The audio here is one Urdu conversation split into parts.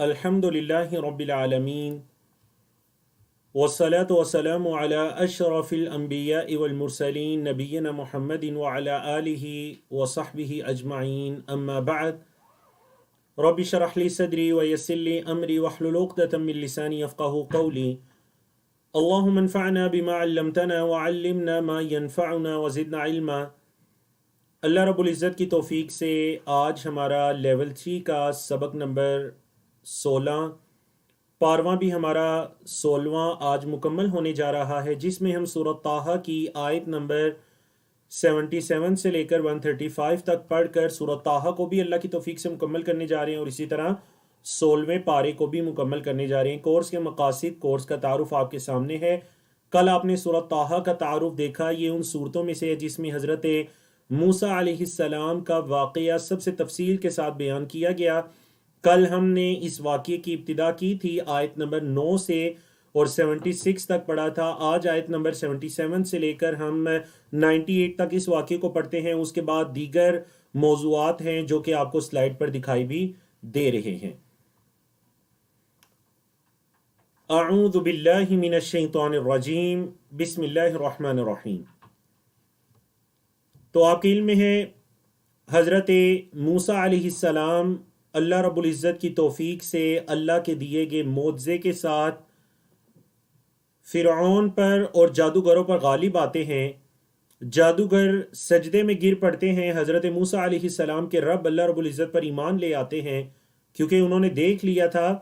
الحمد للہ رب العالمین والصلاة والسلام علی اشرف الانبیاء والمرسلین نبینا محمد وعلی آلہ وصحبہ اجمعین اما بعد رب اشرح لی صدری ویسر لی امری واحلل عقدۃ من لسانی یفقہوا قولی اللہم انفعنا بما علمتنا وعلمنا ما ينفعنا وزدنا علما۔ اللہ رب العزت کی توفیق سے آج ہمارا لیول 3 کا سبق نمبر 16 پارواں بھی ہمارا 16واں آج مکمل ہونے جا رہا ہے، جس میں ہم سورۃ طٰہٰ کی آیت نمبر 77 سے لے کر 135 تک پڑھ کر سورۃ طٰہٰ کو بھی اللہ کی توفیق سے مکمل کرنے جا رہے ہیں، اور اسی طرح 16ویں پارے کو بھی مکمل کرنے جا رہے ہیں۔ کورس کے مقاصد، کورس کا تعارف آپ کے سامنے ہے۔ کل آپ نے سورۃ طٰہٰ کا تعارف دیکھا، یہ ان صورتوں میں سے ہے جس میں حضرت موسیٰ علیہ السلام کا واقعہ سب سے تفصیل کے ساتھ بیان کیا گیا۔ کل ہم نے اس واقعے کی ابتدا کی تھی آیت نمبر 9 سے اور 76 تک پڑھا تھا۔ آج آیت نمبر 77 سے لے کر ہم 98 تک اس واقعے کو پڑھتے ہیں۔ اس کے بعد دیگر موضوعات ہیں جو کہ آپ کو سلائیڈ پر دکھائی بھی دے رہے ہیں۔ اعوذ باللہ من الشیطان الرجیم، بسم اللہ الرحمن الرحیم۔ تو آپ کے علم میں ہے حضرت موسیٰ علیہ السلام اللہ رب العزت کی توفیق سے اللہ کے دیے گئے معجزے کے ساتھ فرعون پر اور جادوگروں پر غالب آتے ہیں۔ جادوگر سجدے میں گر پڑتے ہیں، حضرت موسیٰ علیہ السلام کے رب اللہ رب العزت پر ایمان لے آتے ہیں، کیونکہ انہوں نے دیکھ لیا تھا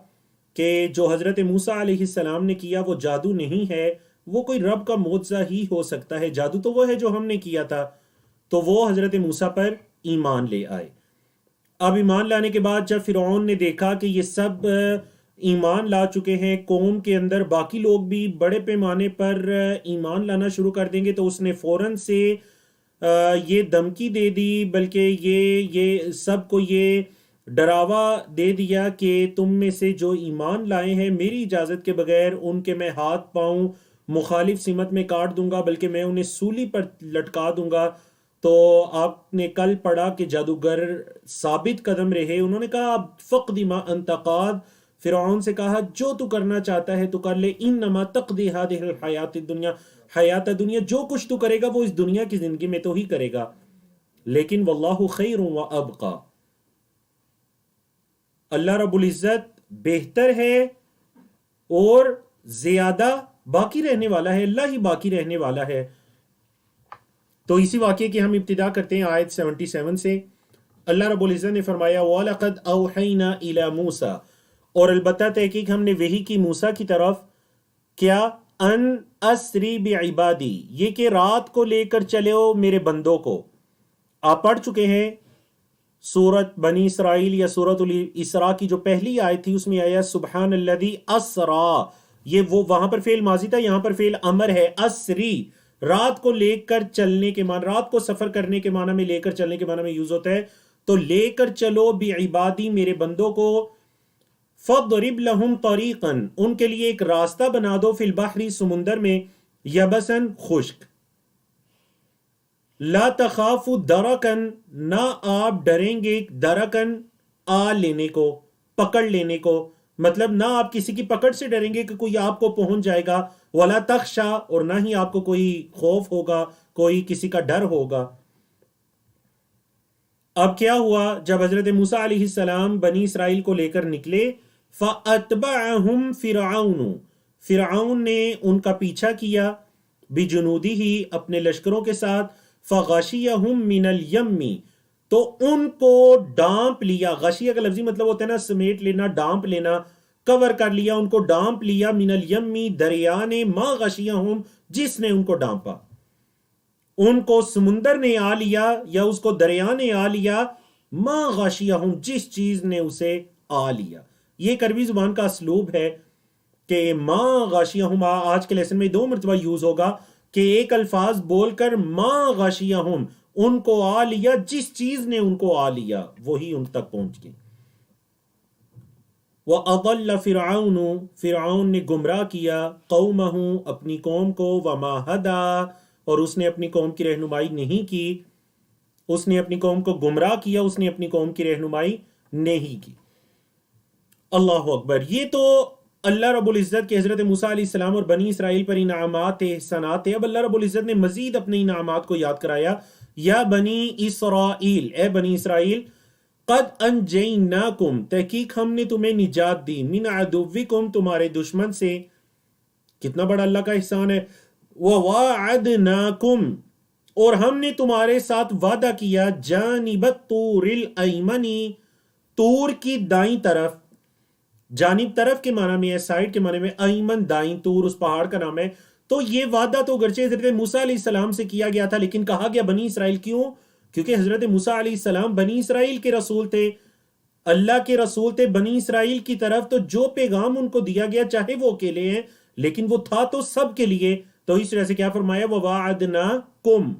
کہ جو حضرت موسیٰ علیہ السلام نے کیا وہ جادو نہیں ہے، وہ کوئی رب کا معجزہ ہی ہو سکتا ہے، جادو تو وہ ہے جو ہم نے کیا تھا۔ تو وہ حضرت موسیٰ پر ایمان لے آئے۔ اب ایمان لانے کے بعد جب فرعون نے دیکھا کہ یہ سب ایمان لا چکے ہیں، قوم کے اندر باقی لوگ بھی بڑے پیمانے پر ایمان لانا شروع کر دیں گے، تو اس نے فوراً سے یہ دھمکی دے دی، بلکہ یہ سب کو یہ ڈراوا دے دیا کہ تم میں سے جو ایمان لائے ہیں میری اجازت کے بغیر ان کے میں ہاتھ پاؤں مخالف سمت میں کاٹ دوں گا، بلکہ میں انہیں سولی پر لٹکا دوں گا۔ تو آپ نے کل پڑھا کہ جادوگر ثابت قدم رہے، انہوں نے کہا اب فقد ما انت قاد، فرعون سے کہا جو تو کرنا چاہتا ہے تو کر لے، انما تقضی هذه الحیات الدنیا، حیات دنیا، جو کچھ تو کرے گا وہ اس دنیا کی زندگی میں تو ہی کرے گا، لیکن واللہ خیر و ابقا، اللہ رب العزت بہتر ہے اور زیادہ باقی رہنے والا ہے، اللہ ہی باقی رہنے والا ہے۔ تو اسی واقعے کی ہم ابتدا کرتے ہیں آیت 77 سے۔ اللہ رب العزت نے فرمایا وَلَقَدْ أَوْحَيْنَا إِلَى مُوسَى، اور البتہ تحقیق ہم نے وحی کی موسیٰ کی طرف، کیا ان اسری بعبادی، یہ کہ رات کو لے کر چلے ہو میرے بندوں کو۔ آپ پڑھ چکے ہیں سورت بنی اسرائیل یا سورت الاسراء کی جو پہلی آیت تھی، اس میں آیا سبحان الذی اسرا، یہ وہ وہاں پر فعل ماضی تھا، یہاں پر فعل امر ہے، اسری، رات کو لے کر چلنے کے معنی، رات کو سفر کرنے کے معنی میں، لے کر چلنے کے معنی میں یوز ہوتا ہے، تو لے کر چلو بعبادی میرے بندوں کو، فَضْرِبْ لَهُمْ طَرِيقًا، ان کے لیے ایک راستہ بنا دو، فی البحر، سمندر میں، یبسن، خشک، لا تخاف درکن، نہ آپ ڈریں گے، درکن، آ لینے کو، پکڑ لینے کو، مطلب نہ آپ کسی کی پکڑ سے ڈریں گے کہ کوئی آپ کو پہنچ جائے گا، ولا تخشا، اور نہ ہی آپ کو کوئی خوف ہوگا، کوئی کسی کا ڈر ہوگا۔ اب کیا ہوا جب حضرت موسیٰ علیہ السلام بنی اسرائیل کو لے کر نکلے، فَأَتْبَعَهُمْ فِرْعَوْنُ، فرعون نے ان کا پیچھا کیا، بِجُنُودِهِ، اپنے لشکروں کے ساتھ، فَغَشِيَهُمْ مِنَ الْيَمِّ، تو ان کو ڈانپ لیا، غشیہ کا لفظی مطلب ہوتا ہے نا سمیٹ لینا، ڈانپ لینا، کور کر لیا، ان کو ڈانپ لیا، من الیمی، دریا نے، ما غشیہم، جس نے ان کو ڈانپا، ان کو سمندر نے آ لیا یا اس کو دریا نے آ لیا، ما غشیہم، جس چیز نے اسے آ لیا۔ یہ عربی زبان کا اسلوب ہے کہ ما غشیہم آج کے لیسن میں 2 مرتبہ یوز ہوگا کہ ایک الفاظ بول کر ما غشیہم، ان کو آ لیا، جس چیز نے ان کو آ لیا وہی ان تک پہنچ گئی۔ وَأَضَلَّ فِرْعَوْنُ، فرعون نے گمراہ کیا، قَوْمَهُ، اپنی قوم کو، وَمَا هَدَى، اور اس نے اپنی قوم کی رہنمائی نہیں کی، اس نے اپنی قوم کو گمراہ کیا، اس نے اپنی قوم کی رہنمائی نہیں کی۔ اللہ اکبر. یہ تو اللہ رب العزت کے حضرت موسیٰ علیہ السلام اور بنی اسرائیل پر انعامات احسانات تھے. اب اللہ رب العزت نے مزید اپنے انعامات کو یاد کرایا. یا بنی اسرائیل، اے بنی اسرائیل، قد انجیناکم، تحقیق ہم نے تمہیں نجات دی، من عدوکم، تمہارے دشمن سے. کتنا بڑا اللہ کا احسان ہے. وواعدناکم، اور ہم نے تمہارے ساتھ وعدہ کیا، جانب الطور الایمنی، طور کی دائیں طرف. جانب طرف کے معنی میں ہے، سائڈ کے معنی میں، ایمن دائیں، طور اس پہاڑ کا نام ہے. تو یہ وعدہ تو گرچہ حضرت موسیٰ علیہ السلام سے کیا گیا تھا، لیکن کہا گیا بنی اسرائیل. کیوں؟ کیونکہ حضرت موسیٰ علیہ السلام بنی اسرائیل کے رسول تھے، اللہ کے رسول تھے بنی اسرائیل کی طرف. تو جو پیغام ان کو دیا گیا، چاہے وہ اکیلے ہیں، لیکن وہ تھا تو سب کے لیے. تو اس طرح سے کیا فرمایا، وَوَعَدْنَاكُمْ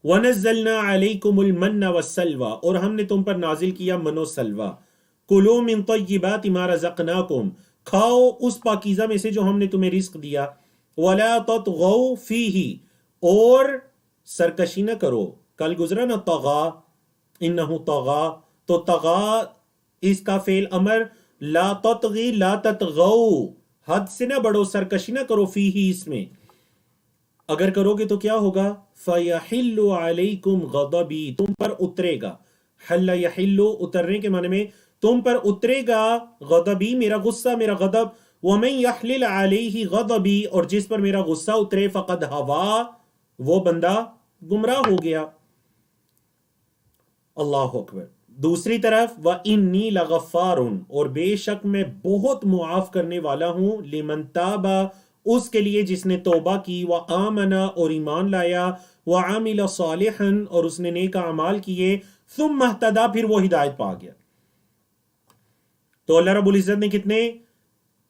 وَنَزَّلْنَا عَلَيْكُمُ الْمَنَّ وَالسَّلْوَىٰ، اور ہم نے تم پر نازل کیا من و سلوہ. کُلُوا مِن طَيِّبَاتِ مَا رَزَقْنَاكُمْ، کھاؤ اس پاکیزہ میں سے جو ہم نے تمہیں رزق دیا. وَلَا تَطْغَوْا فِيهِ، اور سرکشی نہ کرو. کل گزرا نا طغا، انہو طغا، تو طغا اس کا فعل امر، لا تطغی لا تطغوا، حد سے نہ بڑھو، سرکشی نہ کرو، فیہ اس میں. اگر کرو گے تو کیا ہوگا، فَيَحِلُّ عَلَيْكُمْ غَضَبِي، تم پر اترے گا. حل یحل، اترنے کے معنی میں تم پر اترے گا، غضبی، میرا غصہ، میرا غضب. وَمَن يَحْلِلْ عَلَيْهِ غَضَبِي، اور جس پر میرا غصہ اترے، فقد ہوا، وہ بندہ گمراہ ہو گیا. اللہ اکبر. دوسری طرف وَإِنِّي لَغَفَّارٌ، اور بے شک میں بہت معاف کرنے والا ہوں، لمن تابا، اس کے لیے جس نے توبہ کی، وآمنا، اور ایمان لایا، وعمل صالحا، اور اس نے نیک اعمال کیے، ثم اہتدی، پھر وہ ہدایت پا گیا. تو اللہ رب العزت نے کتنے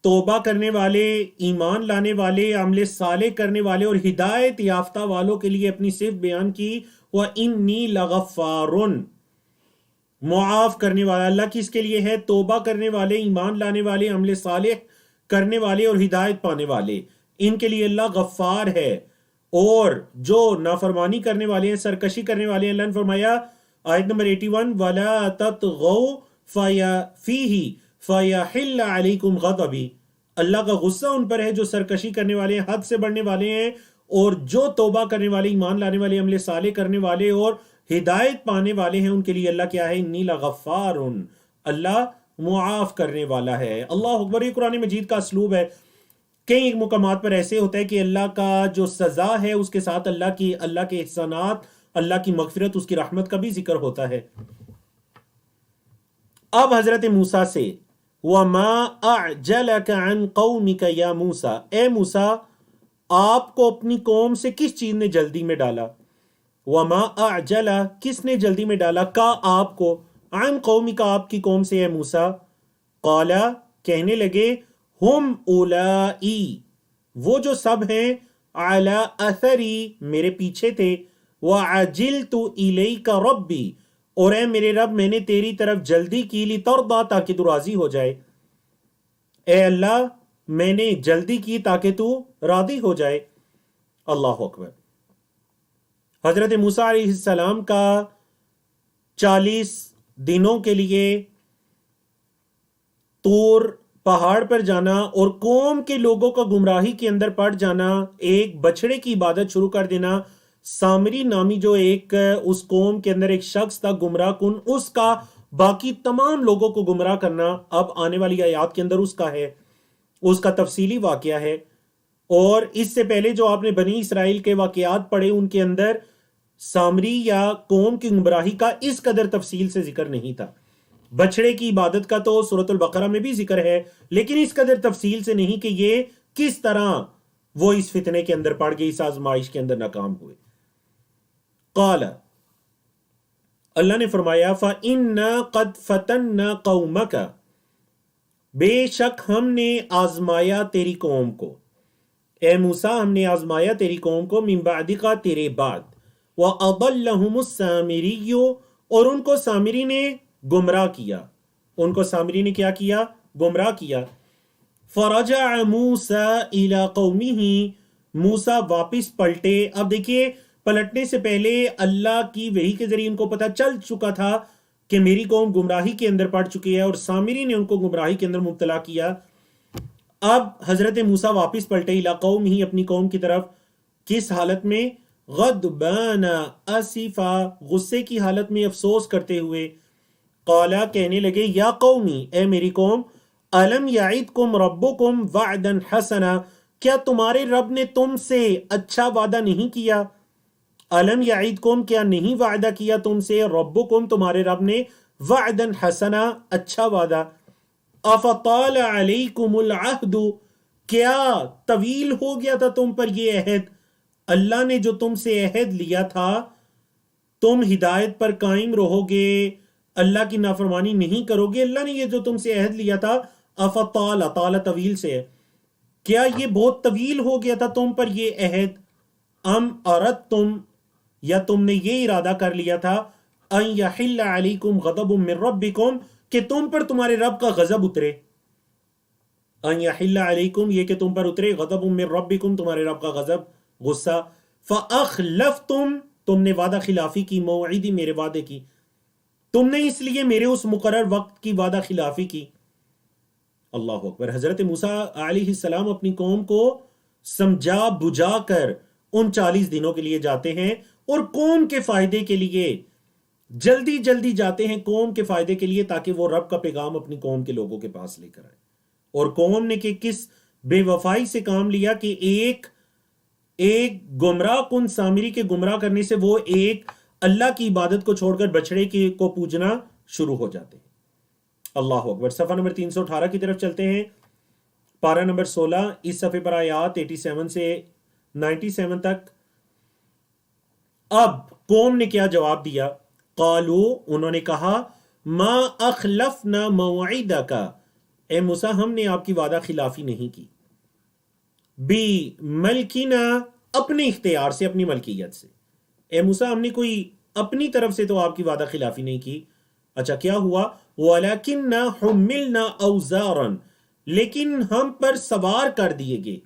توبہ کرنے والے، ایمان لانے والے، عمل صالح کرنے والے اور ہدایت یافتہ والوں کے لیے اپنی صفت بیان کی. وَإِنِّي لَغَفَّارٌ، معاف کرنے والا. اللہ کس کے لیے ہے؟ توبہ کرنے والے، ایمان لانے والے، عمل صالح کرنے والے اور ہدایت پانے والے، ان کے لیے اللہ غفار ہے. اور جو نافرمانی کرنے والے ہیں، سرکشی کرنے والے ہیں، اللہ نے فرمایا آیت نمبر 81، وَلَا تَطْغَوْا فِيهِ فَيَحِلَّ عَلَيْكُمْ غَضَبِي، اللہ کا غصہ ان پر ہے جو سرکشی کرنے والے ہیں، حد سے بڑھنے والے ہیں. اور جو توبہ کرنے والے، ایمان لانے والے، عمل صالح کرنے والے اور ہدایت پانے والے ہیں، ان کے لیے اللہ کیا ہے، انی لغفار، اللہ معاف کرنے والا ہے. اللہ اکبر. یہ قرآن مجید کا اسلوب ہے. کئی مقامات پر ایسے ہوتا ہے کہ اللہ کا جو سزا ہے اس کے ساتھ اللہ کے احسانات، اللہ کی مغفرت، اس کی رحمت کا بھی ذکر ہوتا ہے. اب حضرت موسیٰ سے، وَمَا أَعْجَلَكَ عَنْ قَوْمِكَ يَا موسیٰ، اے موسیٰ، آپ کو اپنی قوم سے کس چیز نے جلدی میں ڈالا؟ وَمَا أَعْجَلَ، کس نے جلدی میں ڈالا، کا آپ کو، عن قومی کا آپ کی قوم سے، اے موسیٰ. قال، کہنے لگے، ہم اولائی، وہ جو سب ہیں، علی اثری، میرے پیچھے تھے، وعجلت الیک ربی، اور اے میرے رب میں نے تیری طرف جلدی کی، لترضی، تاکہ تو راضی ہو جائے. اے اللہ میں نے جلدی کی تاکہ تو راضی ہو جائے. اللہ اکبر. حضرت موسیٰ علیہ السلام کا 40 دنوں کے لیے طور پہاڑ پر جانا اور قوم کے لوگوں کا گمراہی کے اندر پڑ جانا، ایک بچڑے کی عبادت شروع کر دینا. سامری نامی جو ایک اس قوم کے اندر ایک شخص تھا گمراہ کن، اس کا باقی تمام لوگوں کو گمراہ کرنا اب آنے والی آیات کے اندر اس کا ہے، اس کا تفصیلی واقعہ ہے. اور اس سے پہلے جو آپ نے بنی اسرائیل کے واقعات پڑھے، ان کے اندر سامری یا قوم کی گمراہی کا اس قدر تفصیل سے ذکر نہیں تھا. بچڑے کی عبادت کا تو سورۃ البقرہ میں بھی ذکر ہے، لیکن اس قدر تفصیل سے نہیں کہ یہ کس طرح وہ اس فتنے کے اندر پڑ گئے، اس آزمائش کے اندر ناکام ہوئے. قال، اللہ نے فرمایا، فَإِنَّا قَدْ فَتَنَّا قَوْمَكَ، بے شک ہم نے آزمایا تیری قوم کو. اے موسیٰ، ہم نے آزمایا تیری قوم کو، من بعدک، تیرے بعد. وَأَضَلَّهُمُ السَّامِرِيُّ، اور ان کو سامری نے گمراہ کیا. ان کو سامری نے کیا کیا؟ گمراہ کیا. فَرَجَعَ مُوسَىٰ إِلَىٰ قَوْمِهِ، موسیٰ واپس پلٹے. اب دیکھیے، پلٹنے سے پہلے اللہ کی وحی کے ذریعے ان کو پتہ چل چکا تھا کہ میری قوم گمراہی کے اندر پڑ چکی ہے، اور سامری نے ان کو گمراہی کے اندر مبتلا کیا۔ اب حضرت موسیٰ واپس پلٹے الی قومہ، اپنی قوم کی طرف، کس حالت میں؟ غضبان اسفا، غصے کی حالت میں، افسوس کرتے ہوئے۔ قالا، کہنے لگے، یا قومی، اے میری قوم، الم یعدکم ربکم وعدا حسنا، کیا تمہارے رب نے تم سے اچھا وعدہ نہیں کیا؟ الم یعدکم، کیا نہیں وعدہ کیا تم سے، ربکم، تمہارے رب نے، وعدا حسنا، اچھا وعدہ۔ افطال علیکم العہد، کیا طویل ہو گیا تھا تم پر یہ عہد؟ اللہ نے جو تم سے عہد لیا تھا، تم ہدایت پر قائم رہو گے، اللہ کی نافرمانی نہیں کرو گے، اللہ نے یہ جو تم سے عہد لیا تھا، افطال، طال طویل سے ہے، کیا یہ بہت طویل ہو گیا تھا تم پر یہ عہد؟ ام اردتم، یا تم نے یہ ارادہ کر لیا تھا، ان یحل علیکم غضب من ربکم، کہ تم پر تمہارے رب کا غضب اترے۔ ان یحل علیکم، یہ کہ تم پر اترے، غضب من ربکم، تمہارے رب کا غضب، غصہ۔ فاخلفتم، تم نے وعدہ خلافی کی، موعدی، میرے وعدے کی، تم نے اس لیے میرے اس مقرر وقت کی وعدہ خلافی کی۔ اللہ اکبر۔ حضرت موسیٰ علیہ السلام اپنی قوم کو سمجھا بجھا کر ان 40 دنوں کے لیے جاتے ہیں، اور قوم کے فائدے کے لیے جلدی جلدی جاتے ہیں، قوم کے فائدے کے لیے، تاکہ وہ رب کا پیغام اپنی قوم کے لوگوں کے پاس لے کر آئے۔ اور قوم نے کہ کس بے وفائی سے کام لیا کہ ایک گمراہ کن سامری کے گمراہ کرنے سے وہ ایک اللہ کی عبادت کو چھوڑ کر بچڑے کو پوجنا شروع ہو جاتے ہیں۔ اللہ اکبر۔ صفحہ نمبر 318 کی طرف چلتے ہیں، پارہ نمبر 16، اس صفحے پر آیات 87 سے 97 تک۔ اب قوم نے کیا جواب دیا؟ قالو، انہوں نے کہا، ما اخلفنا موعدک، اے موسیٰ، ہم نے آپ کی وعدہ خلافی نہیں کی، بی ملکنا، اپنے اختیار سے، اپنی ملکیت سے۔ اے موسیٰ، ہم نے کوئی اپنی طرف سے تو آپ کی وعدہ خلافی نہیں کی۔ اچھا، کیا ہوا؟ وَلَكِنَّا حُمِّلْنَا أَوْزَارًا، لیکن ہم پر سوار کر دیے گئے۔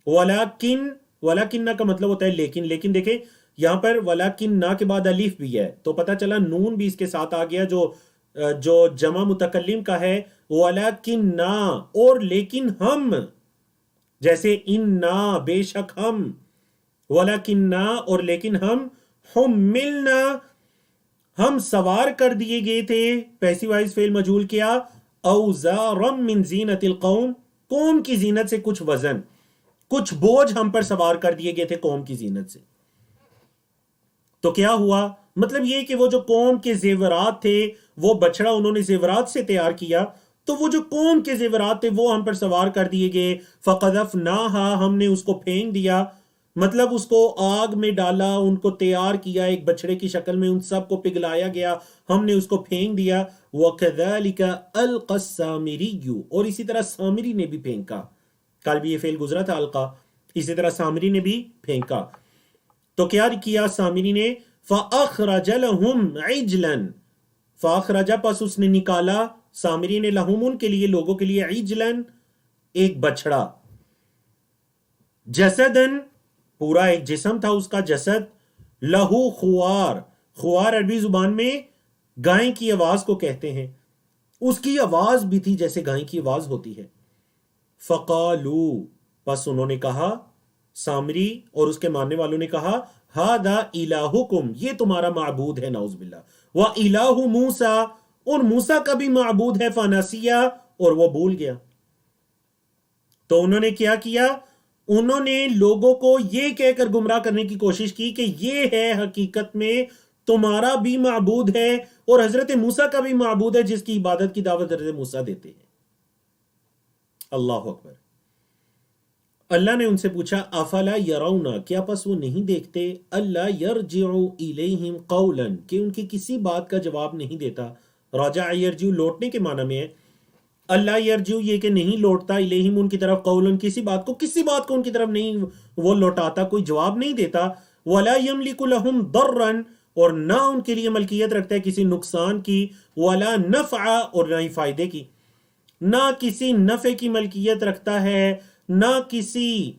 وَلَكِنَّا کا مطلب ہوتا ہے لیکن۔ لیکن دیکھیں یہاں پر وَلَكِنَّا کے بعد الف بھی ہے، تو پتہ چلا نون بھی اس کے ساتھ آ گیا، جو جمع متکلم کا ہے۔ وَلَكِنَّا، اور لیکن ہم، جیسے اِنَّا، بے شک ہم، وَلَكِنَّا، اور لیکن ہم، حُمِّلْنَا، ہم سوار کر دیے گئے تھے، پیسیو وائز فعل مجہول کیا، اوزارم من زینت القوم، قوم کی زینت سے کچھ وزن، کچھ بوجھ ہم پر سوار کر دیے گئے تھے قوم کی زینت سے۔ تو کیا ہوا؟ مطلب یہ کہ وہ جو قوم کے زیورات تھے، وہ بچڑا انہوں نے زیورات سے تیار کیا، تو وہ جو قوم کے زیورات تھے وہ ہم پر سوار کر دیے گئے۔ فقذفناها، ہم نے اس کو پھینک دیا، مطلب اس کو آگ میں ڈالا، ان کو تیار کیا ایک بچڑے کی شکل میں، ان سب کو پگھلایا گیا، ہم نے اس کو پھینک دیا۔ وَكَذَلِكَ أَلْقَى السَّامِرِيُّ، اور اسی طرح سامری نے بھی پھینکا، کل بھی یہ فعل گزرا تھا القا، اسی طرح سامری نے بھی پھینکا۔ تو کیا کیا سامری نے؟ فَأَخْرَجَ لَهُمْ عِجْلًا، فَأَخْرَجَ، پس اس نے نکالا، سامری نے، لَهُمْ، ان کے لیے، لوگوں کے لیے، عِجْلًا، ایک بچڑا، جسدن، پورا ایک جسم تھا اس کا، جسد، لہو خوار، خوار عربی زبان میں گائے کی آواز کو کہتے ہیں، اس کی آواز بھی تھی جیسے گائے کی آواز ہوتی ہے۔ فقالو، پس انہوں نے کہا، سامری اور اس کے ماننے والوں نے کہا، ہذا الہکم، یہ تمہارا معبود ہے، نعوذ باللہ، وَإِلَٰهُ موسیٰ، اور موسیٰ کا بھی معبود ہے، فنسیٰ، اور وہ بھول گیا۔ تو انہوں نے کیا کیا؟ انہوں نے لوگوں کو یہ کہہ کر گمراہ کرنے کی کوشش کی کہ یہ ہے حقیقت میں تمہارا بھی معبود ہے، اور حضرت موسیٰ کا بھی معبود ہے، جس کی عبادت کی دعوت حضرت موسیٰ دیتے ہیں۔ اللہ اکبر۔ اللہ نے ان سے پوچھا، افلا یرون، کیا پس وہ نہیں دیکھتے، اللہ یرجع الیہم قولا، کہ ان کی کسی بات کا جواب نہیں دیتا۔ رجع یرجع لوٹنے کے معنی میں ہے، اللہ یرجع یہ کہ نہیں لوٹتا، الیہم ان کی طرف، قولا کسی بات کو ان کی طرف نہیں وہ لوٹاتا، کوئی جواب نہیں دیتا۔ ولا یملک لہم ضرا، اور نہ ان کے لیے ملکیت رکھتا ہے کسی نقصان کی، ولا نفع، اور نہ ہی فائدے کی، نہ کسی نفع کی ملکیت رکھتا ہے، نہ کسی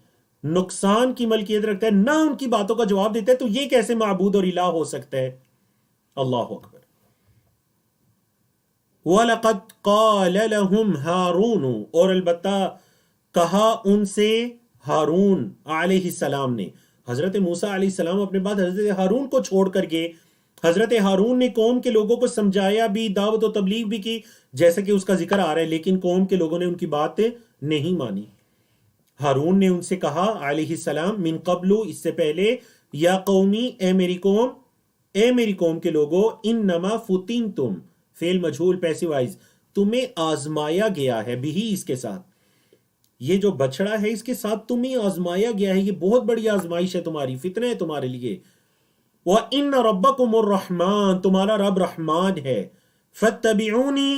نقصان کی ملکیت رکھتا ہے، نہ ان کی باتوں کا جواب دیتا ہے، تو یہ کیسے معبود اور الہ ہو سکتا ہے؟ اللہ اکبر۔ وَلَقَدْ قَالَ لَهُمْ هَارُونُ، اور البتہ کہا ان سے ہارون علیہ السلام نے. حضرت موسیٰ علیہ السلام اپنے بعد حضرت ہارون کو چھوڑ کر گئے. حضرت ہارون نے قوم کے لوگوں کو سمجھایا بھی، دعوت و تبلیغ بھی کی جیسا کہ اس کا ذکر آ رہا ہے، لیکن قوم کے لوگوں نے ان کی بات نہیں مانی. ہارون نے ان سے کہا علیہ السلام من قبل، اس سے پہلے، یا قومی، اے میری قوم کے لوگوں، انما فتنتم، فعل مجہول پیسو وائز، تمہیں آزمایا گیا ہے، بھی اس کے ساتھ، یہ جو بچڑا ہے اس کے ساتھ تمہیں آزمایا گیا ہے، یہ بہت بڑی آزمائش ہے تمہاری، فتنہ ہے تمہارے لیے. وَإِنَّ رَبَّكُمُ الرَّحْمَٰنُ، تمہارا رب رحمان ہے. فَاتَّبِعُونِی،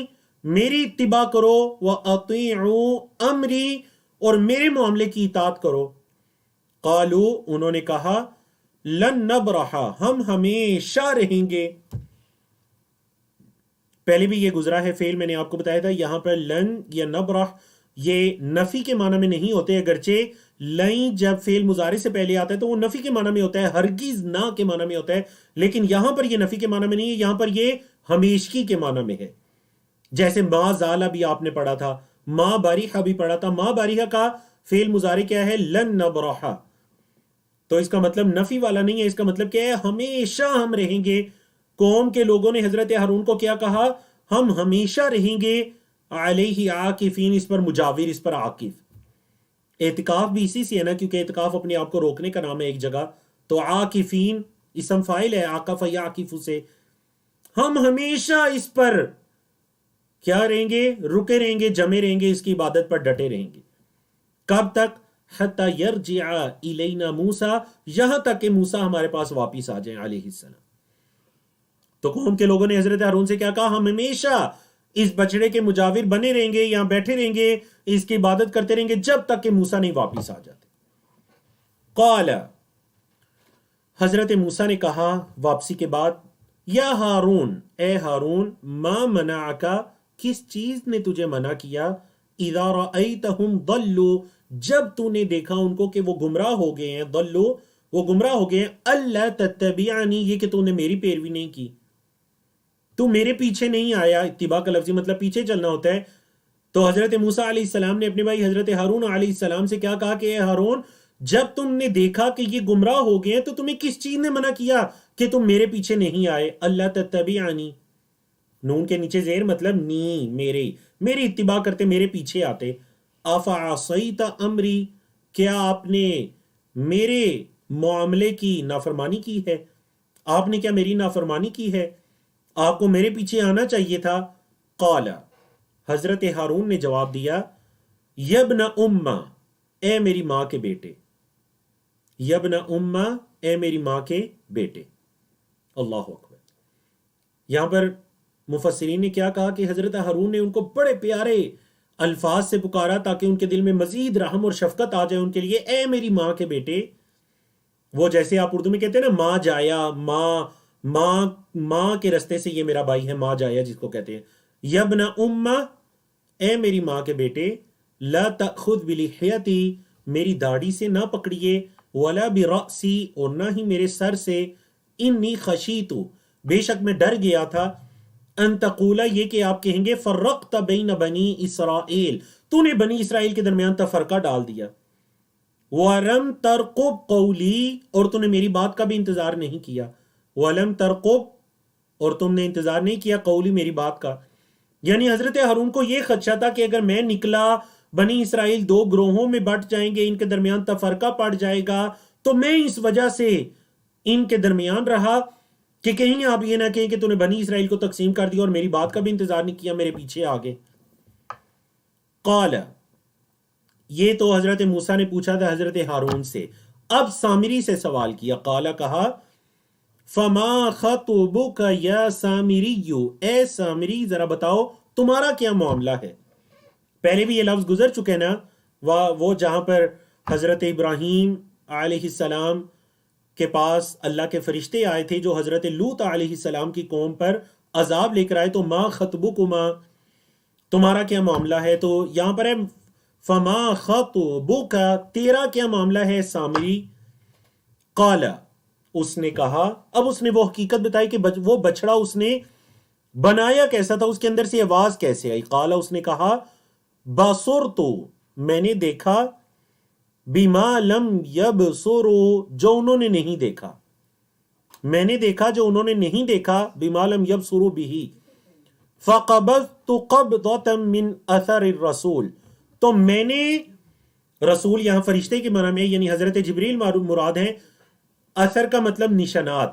میری اتباع کرو، وَأَطِیعُوا أَمْرِی، اور میرے معاملے کی اطاعت کرو. قالوا، انہوں نے کہا، لن نبرح، ہم ہمیشہ رہیں گے. پہلے بھی یہ گزرا ہے فعل، میں نے آپ کو بتایا تھا، یہاں پر لن یا نبرح یہ نفی کے معنی میں نہیں ہوتے، اگرچہ لن جب فعل مضارع سے پہلے آتا ہے تو وہ نفی کے معنی میں ہوتا ہے، ہرگز نہ کے معنی میں ہوتا ہے، لیکن یہاں پر یہ نفی کے معنی میں نہیں ہے، یہاں پر یہ ہمیشگی کے معنی میں ہے. جیسے ما زالہ بھی آپ نے پڑھا تھا، ما باریحہ بھی پڑھا تھا. ما باریحہ کا فعل مضارع کیا ہے؟ لن نبرح. تو اس کا مطلب نفی والا نہیں ہے، اس کا مطلب کیا ہے؟ ہمیشہ ہم رہیں گے. قوم کے لوگوں نے حضرت ہارون کو کیا کہا؟ ہم ہمیشہ رہیں گے. علیہ عاکفین، اس پر مجاور، اس پر عاکف. اعتکاف بھی اسی سے ہے نا، کیونکہ اعتکاف اپنے آپ کو روکنے کا نام ہے ایک جگہ، تو عاکفین اسم فاعل ہے عاکف یعکف سے. ہم ہمیشہ اس پر کیا رہیں گے؟ رکے رہیں گے، جمے رہیں گے، اس کی عبادت پر ڈٹے رہیں گے. کب تک؟ حتی یرجع الینا موسیٰ، یہاں تک کہ موسیٰ ہمارے پاس واپس آ جائیں علیہ السلام. تو قوم کے لوگوں نے حضرت ہارون سے کیا کہا؟ ہم ہمیشہ اس بچڑے کے مجاور بنے رہیں گے، یہاں بیٹھے رہیں گے، اس کی عبادت کرتے رہیں گے جب تک کہ موسیٰ نہیں واپس آ جاتے. قال، حضرت موسیٰ نے کہا واپسی کے بعد، یا ہارون، اے ہارون، ما منعک، کس چیز نے تجھے منع کیا، اذا رأیتہم ضلوا، جب تو نے دیکھا ان کو کہ وہ گمراہ ہو گئے ہیں، ضلوا وہ گمراہ ہو گئے ہیں، اللہ تتبعنی، یہ کہ تو نے میری پیروی نہیں کی، تو میرے پیچھے نہیں آیا. اتباع کا لفظی مطلب پیچھے چلنا ہوتا ہے. تو حضرت موسیٰ علیہ السلام نے اپنے بھائی حضرت ہارون علیہ السلام سے کیا کہا کہ اے ہارون، جب تم نے دیکھا کہ یہ گمراہ ہو گئے ہیں تو تمہیں کس چیز نے منع کیا کہ تم میرے پیچھے نہیں آئے؟ اللہ تتبعنی، نون کے نیچے زیر مطلب نی، میری اتباع کرتے، میرے پیچھے آتے. افعصیت امری، کیا آپ نے میرے معاملے کی نافرمانی کی ہے؟ آپ نے کیا میری نافرمانی کی ہے؟ آپ کو میرے پیچھے آنا چاہیے تھا. قال، حضرت ہارون نے جواب دیا، یبن امہ، اے میری ماں کے بیٹے، یبن امہ، اے میری ماں کے بیٹے. اللہ اکبر. یہاں پر مفسرین نے کیا کہا کہ حضرت ہارون نے ان کو بڑے پیارے الفاظ سے پکارا تاکہ ان کے دل میں مزید رحم اور شفقت آ جائے ان کے لیے. اے میری ماں کے بیٹے، وہ جیسے آپ اردو میں کہتے ہیں نا ماں جایا، ماں کے رستے سے یہ میرا بھائی ہے، ماں جایا جس کو کہتے ہیں. یبن امہ، اے میری ماں کے بیٹے، لا تأخذ بلحیتی، میری داڑھی سے نہ پکڑیے، ولا برأسی، اور نہ ہی میرے سر سے، انی خشیت، بے شک میں ڈر گیا تھا، ان تقولا، یہ کہ آپ کہیں گے، فرقت بین بنی اسرائیل، تو نے بنی اسرائیل کے درمیان تفرقہ ڈال دیا. وَلَمْ تَرْقُبْ قَوْلِي، اور تو نے میری بات کا بھی انتظار نہیں کیا. وَلَمْ تَرْقُبْ، اور تم نے انتظار نہیں کیا، قولی، میری بات کا. یعنی حضرت ہارون کو یہ خدشہ تھا کہ اگر میں نکلا، بنی اسرائیل دو گروہوں میں بٹ جائیں گے، ان کے درمیان تفرقہ پڑ جائے گا، تو میں اس وجہ سے ان کے درمیان رہا کہ کہیں آپ یہ نہ کہیں کہ تو نے بنی اسرائیل کو تقسیم کر دیا اور میری بات کا بھی انتظار نہیں کیا، میرے پیچھے آگے. قال، یہ تو حضرت موسیٰ نے پوچھا تھا حضرت ہارون سے. اب سامری سے سوال کیا. قال، کہا، فما خطبک یا سامری، اے سامری ذرا بتاؤ تمہارا کیا معاملہ ہے. پہلے بھی یہ لفظ گزر چکے نا، وہ جہاں پر حضرت ابراہیم علیہ السلام کے پاس اللہ کے فرشتے آئے تھے جو حضرت لوط علیہ السلام کی قوم پر عذاب لے کر آئے، تو ما خطبکما، تمہارا کیا معاملہ ہے. تو یہاں پر ہے فما خطبک، تیرا کیا معاملہ ہے سامری. قال، اس نے کہا، اب اس نے وہ حقیقت بتائی کہ وہ بچڑا اس نے بنایا کیسا تھا، اس کے اندر سے آواز کیسے آئی؟ قال، اس نے کہا بصرت، میں نے دیکھا، بما لم یبصروا، جو انہوں نے نہیں دیکھا، میں نے دیکھا جو انہوں نے نہیں دیکھا، بما لم یبصروا به، فقبضت قبضة من اثر الرسول، تو میں نے، رسول یہاں فرشتے کے معنی میں یعنی حضرت جبریل مراد ہیں، اثر کا مطلب نشانات،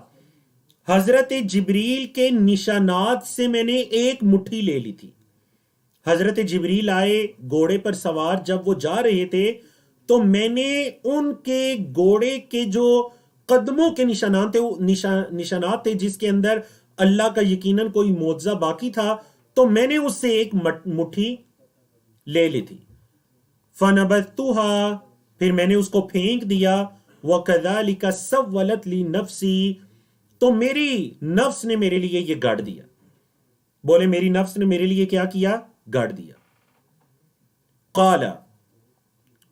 حضرت جبریل کے نشانات سے میں نے ایک مٹھی لے لی تھی۔ حضرت جبریل آئے گھوڑے پر سوار، جب وہ جا رہے تھے تو میں نے ان کے گھوڑے کے جو قدموں کے نشانات تھے جس کے اندر اللہ کا یقیناً کوئی معجزہ باقی تھا، تو میں نے اس سے ایک مٹھی لے لی تھی۔ فَنَبَذْتُهَا، پھر میں نے اس کو پھینک دیا، وَكَذَلِكَ سَوَّلَتْ لِي نَفْسِي، تو میری نفس نے میرے لیے یہ گاڑ دیا۔ بولے میری نفس نے میرے لیے کیا کیا؟ گاڑ دیا۔ قال،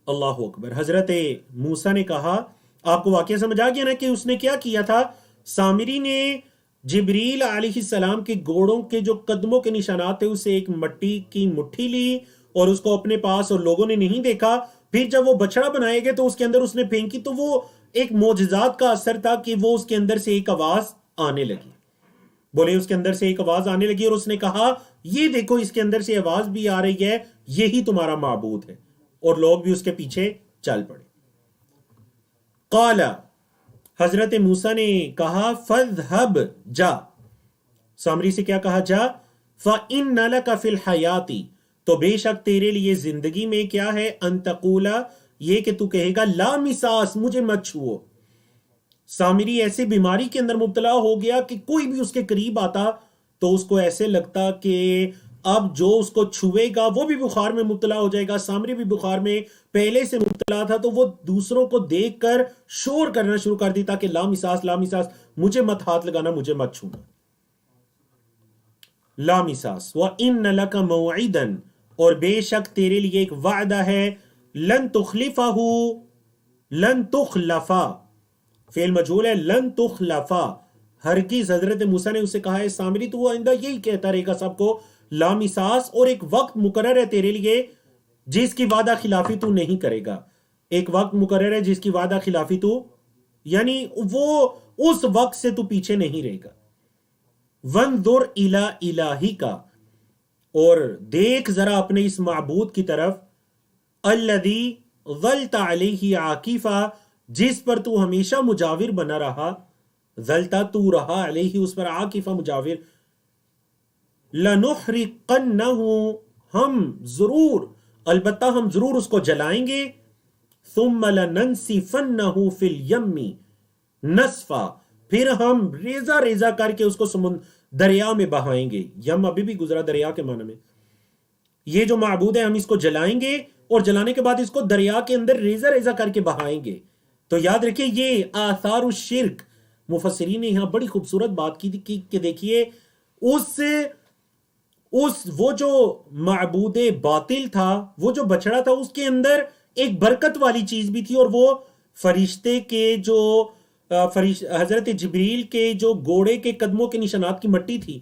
اللہ اکبر، حضرت موسیٰ نے کہا، آپ کو واقعہ سمجھ آ گیا نا کہ اس نے کیا کیا تھا؟ سامری نے جبریل علیہ السلام کے گھوڑوں کے جو قدموں کے نشانات تھے اسے ایک مٹی کی مٹھی لی اور اس کو اپنے پاس، اور لوگوں نے نہیں دیکھا، پھر جب وہ بچڑا بنائے گئے تو اس کے اندر اس نے پھینکی، تو وہ ایک معجزات کا اثر تھا کہ وہ اس کے اندر سے ایک آواز آنے لگی۔ بولے اس کے اندر سے ایک آواز آنے لگی، اور اس نے کہا یہ دیکھو اس کے اندر سے آواز بھی آ رہی ہے، یہی تمہارا معبود ہے، اور لوگ بھی اس کے پیچھے چل پڑے۔ قال، حضرت موسیٰ نے کہا فَاذْهَبْ، جا، سامری سے کیا کہا؟ جا، فَإِنَّ لَكَ فِي الْحَيَاةِ، تو بے شک تیرے لیے زندگی میں کیا ہے؟ ان تقول، یہ کہ تو کہے گا لا مساس، مجھے مت چھوؤ۔ سامری ایسے بیماری کے اندر مبتلا ہو گیا کہ کوئی بھی اس کے قریب آتا تو اس کو ایسے لگتا کہ اب جو اس کو چھوئے گا وہ بھی بخار میں مبتلا ہو جائے گا۔ سامری بھی بخار میں پہلے سے مبتلا تھا، تو وہ دوسروں کو دیکھ کر شور کرنا شروع کر دیتا کہ لا مساس لا مساس، مجھے مت ہاتھ لگانا، مجھے مت چھونا۔ لا مساس۔ وَإِنَّ لَكَ مَوْعِدًا، اور بے شک تیرے لیے ایک وعدہ ہے، لن تخلفہ، لن تخلفا، فعل مجہول ہے، لن تخلفا، ہرگز۔ حضرت موسیٰ نے اسے کہا ہے سامری تو وہ آئندہ یہی کہتا رہے گا سب کو، لا مساس، اور ایک وقت مقرر ہے تیرے لیے جس کی وعدہ خلافی تو نہیں کرے گا۔ ایک وقت مقرر ہے جس کی وعدہ خلافی تو، یعنی وہ اس وقت سے تو پیچھے نہیں رہے گا۔ وَانظُرْ إِلَىٰ إِلَٰهِكَ، اور دیکھ ذرا اپنے اس معبود کی طرف، الَّذِي ظَلْتَ عَلَيْهِ عَاكِفًا، جس پر تو ہمیشہ مجاور بنا رہا، ظلتا تو رہا، علیہ اس پر، عاکفہ مجاور، لَنُحْرِقَنَّهُ، ہم ضرور، البتہ ہم ضرور اس کو جلائیں گے، ثُمَّ لَنَنْسِفَنَّهُ فِي الْيَمِّ نَسْفًا، پھر ہم ریزہ ریزہ کر کے اس کو دریا میں بہائیں گے۔ یم ابھی بھی گزرا دریا کے معنی میں۔ یہ جو معبود ہے ہم اس کو جلائیں گے، اور جلانے کے بعد اس کو دریا کے اندر ریزہ ریزہ کر کے بہائیں گے۔ تو یاد رکھیں یہ آثار الشرک، مفسرین نے یہاں بڑی خوبصورت بات کی تھی کہ دیکھیے وہ جو معبود باطل تھا، وہ جو بچڑا تھا، اس کے اندر ایک برکت والی چیز بھی تھی، اور وہ فرشتے کے جو حضرت جبریل کے جو گھوڑے کے قدموں کے نشانات کی مٹی تھی،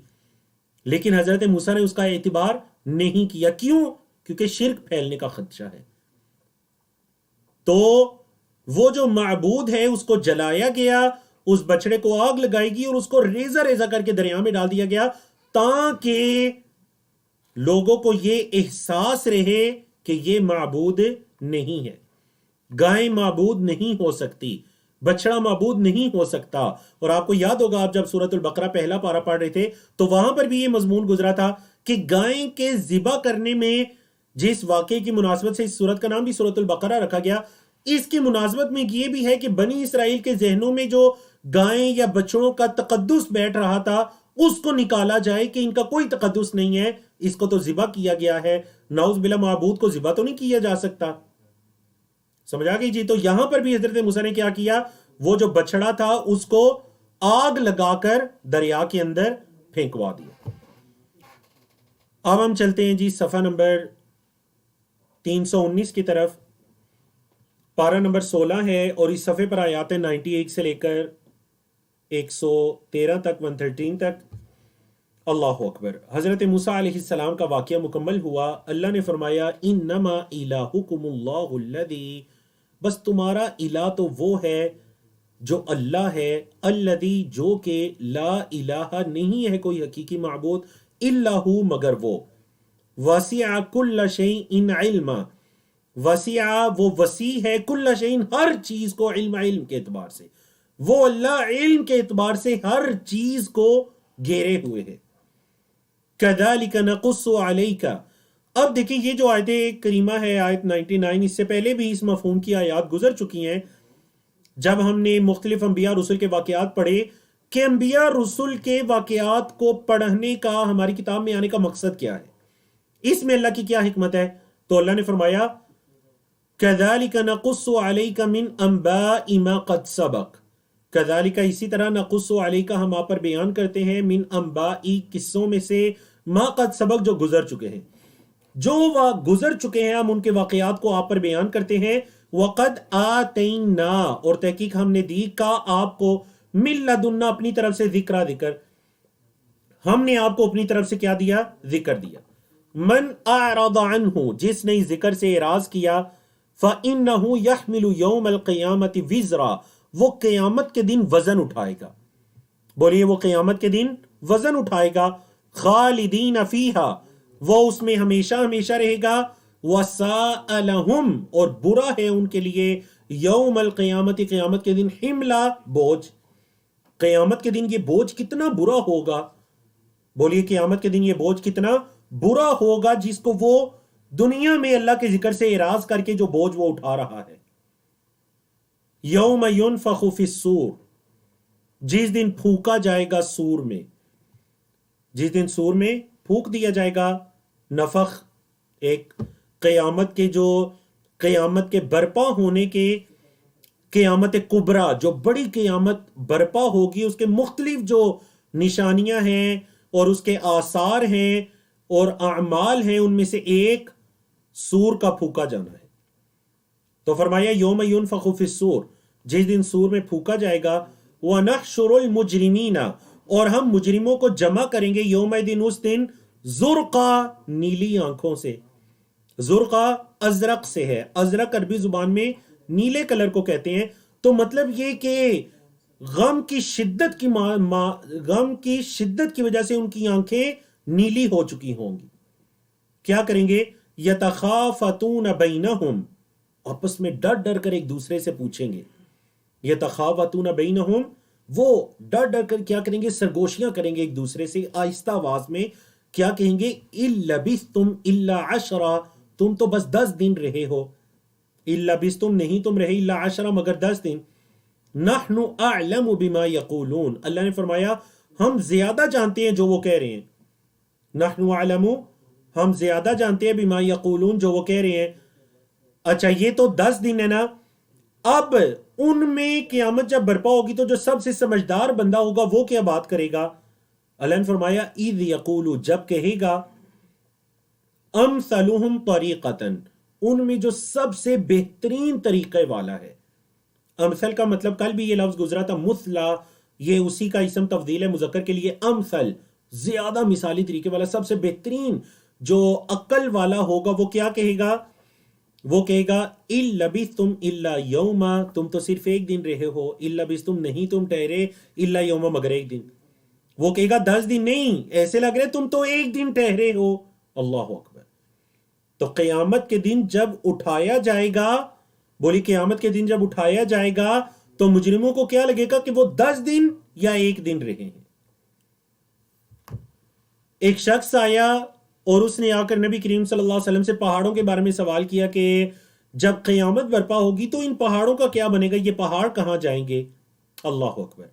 لیکن حضرت موسیٰ نے اس کا اعتبار نہیں کیا۔ کیوں؟ کیونکہ شرک پھیلنے کا خدشہ ہے۔ تو وہ جو معبود ہے اس کو جلایا گیا، اس بچڑے کو آگ لگائی گئی اور اس کو ریزہ ریزہ کر کے دریا میں ڈال دیا گیا، تاکہ لوگوں کو یہ احساس رہے کہ یہ معبود نہیں ہے، گائے معبود نہیں ہو سکتی، بچڑا معبود نہیں ہو سکتا۔ اور آپ کو یاد ہوگا آپ جب سورۃ البقرہ پہلا پارہ پڑھ رہے تھے تو وہاں پر بھی یہ مضمون گزرا تھا کہ گائیں کے ذبح کرنے میں جس واقعے کی مناسبت سے اس سورت کا نام بھی سورۃ البقرہ رکھا گیا، اس کی مناسبت میں یہ بھی ہے کہ بنی اسرائیل کے ذہنوں میں جو گائیں یا بچڑوں کا تقدس بیٹھ رہا تھا اس کو نکالا جائے کہ ان کا کوئی تقدس نہیں ہے، اس کو تو ذبح کیا گیا ہے، نعوذ باللہ معبود کو ذبح تو نہیں کیا جا سکتا۔ سمجھ آ گئی جی؟ تو یہاں پر بھی حضرت موسیٰ نے کیا وہ جو بچڑا تھا اس کو آگ لگا کر دریا کے اندر پھینکوا دیا۔ اب ہم چلتے ہیں جی صفحہ نمبر 319 کی طرف، پارہ نمبر 16 ہے، اور اس صفحے پر آیات 91 سے لے کر 113 تک، 113 تک۔ اللہ اکبر. حضرت موسیٰ علیہ السلام کا واقعہ مکمل ہوا. اللہ نے فرمایا انما الہکم اللہ الذی، بس تمہارا الہ تو وہ ہے جو اللہ ہے، الذی جو کہ لا الہ نہیں ہے کوئی حقیقی معبود الا ہو مگر وہ، وسع کل شیء علما، وسیع وہ وسیع ہے، کل شیء ہر چیز کو، علم کے اعتبار سے، وہ اللہ علم کے اعتبار سے ہر چیز کو گھیرے ہوئے ہے. کذالک نقص علیک. اب دیکھیں یہ جو آیت کریمہ ہے آیت 99، اس سے پہلے بھی اس مفہوم کی آیات گزر چکی ہیں جب ہم نے مختلف انبیاء رسول کے واقعات پڑھے کہ انبیاء رسول کے واقعات کو پڑھنے کا ہماری کتاب میں آنے کا مقصد کیا ہے، اس میں اللہ کی کیا حکمت ہے. تو اللہ نے فرمایا کذالک نقص علیک من انباء ما قد سبق، کذالک اسی طرح نقص علیک ہم آپ پر بیان کرتے ہیں، من انباء قصوں میں سے، ما قد سبق جو گزر چکے ہیں، جو گزر چکے ہیں ہم ان کے واقعات کو آپ پر بیان کرتے ہیں. وقد آتینا، اور تحقیق ہم نے دی، کا آپ کو، من لدنا اپنی طرف سے، ذکر ہم نے آپ کو اپنی طرف سے کیا دیا، ذکر دیا. من اعرض عنہ، جس نے ذکر سے اعراض کیا، فإنہ یحمل یوم القیامت وزرا، وہ قیامت کے دن وزن اٹھائے گا. بولیے وہ قیامت کے دن وزن اٹھائے گا. خالدین فیہا، وہ اس میں ہمیشہ ہمیشہ رہے گا. وساء لہم، اور برا ہے ان کے لیے، یوم القیامت قیامت کے دن، حملہ بوجھ. قیامت کے دن یہ بوجھ کتنا برا ہوگا. بولیے قیامت کے دن یہ بوجھ کتنا برا ہوگا جس کو وہ دنیا میں اللہ کے ذکر سے اعراض کر کے جو بوجھ وہ اٹھا رہا ہے. یوم ینفخ فی الصور، جس دن پھونکا جائے گا سور میں، جس دن سور میں پھونک دیا جائے گا. نفخ ایک قیامت کے، جو قیامت کے برپا ہونے کے، قیامت کبریٰ جو بڑی قیامت برپا ہوگی، اس کے مختلف جو نشانیاں ہیں اور اس کے آثار ہیں اور اعمال ہیں، ان میں سے ایک سور کا پھونکا جانا ہے. تو فرمایا یوم ینفخ فی الصور، جس دن سور میں پھونکا جائے گا. وَنَحْشُرُ الْمُجْرِمِينَ، اور ہم مجرموں کو جمع کریں گے، یوم دن اس دن، زرقا نیلی آنکھوں سے. زرقا ازرق سے ہے، ازرق عربی زبان میں نیلے کلر کو کہتے ہیں. تو مطلب یہ کہ غم کی شدت کی وجہ سے ان کی آنکھیں نیلی ہو چکی ہوں گی. کیا کریں گے؟ یتخافتون بینہم، آپس میں ڈر ڈر کر ایک دوسرے سے پوچھیں گے. یتخافتون بینہم، وہ ڈر ڈر کر کیا کریں گے؟ سرگوشیاں کریں گے ایک دوسرے سے آہستہ آواز میں. کیا کہیں گے؟ لبثتم الا عشرا، تم تو بس 10 دن رہے ہو. لبثتم، نہیں تم رہے، الا عشرا مگر 10 دن. نحن اعلم بما یقولون، اللہ نے فرمایا ہم زیادہ جانتے ہیں جو وہ کہہ رہے ہیں. نحن اعلم، ہم زیادہ جانتے ہیں، بما یقولون جو وہ کہہ رہے ہیں. اچھا یہ تو 10 دن ہے نا. اب ان میں قیامت جب برپا ہوگی تو جو سب سے سمجھدار بندہ ہوگا وہ کیا بات کرے گا؟ اللہ نے فرمایا اذ یقول، جب کہے گا، امثلہم طریقتاً، ان میں جو سب سے بہترین طریقے والا ہے. امثل کا مطلب کل بھی یہ لفظ گزرا تھا، مثلا، یہ اسی کا اسم تفضیل ہے مذکر کے لیے. امثل زیادہ مثالی طریقے والا، سب سے بہترین جو عقل والا ہوگا وہ کیا کہے گا؟ وہ کہے گا اِن لبثتم الا یوما، تم تو صرف ایک دن رہے ہو. اِن لبثتم، نہیں تم ٹھہرے، الا یوما مگر ایک دن. وہ کہے گا 10 دن نہیں، ایسے لگ رہے تم تو ایک دن ٹھہرے ہو. اللہ اکبر. تو قیامت کے دن جب اٹھایا جائے گا، بولی قیامت کے دن جب اٹھایا جائے گا تو مجرموں کو کیا لگے گا کہ وہ 10 دن یا ایک دن رہے ہیں. ایک شخص آیا اور اس نے آ کر نبی کریم صلی اللہ علیہ وسلم سے پہاڑوں کے بارے میں سوال کیا کہ جب قیامت برپا ہوگی تو ان پہاڑوں کا کیا بنے گا، یہ پہاڑ کہاں جائیں گے؟ اللہ اکبر.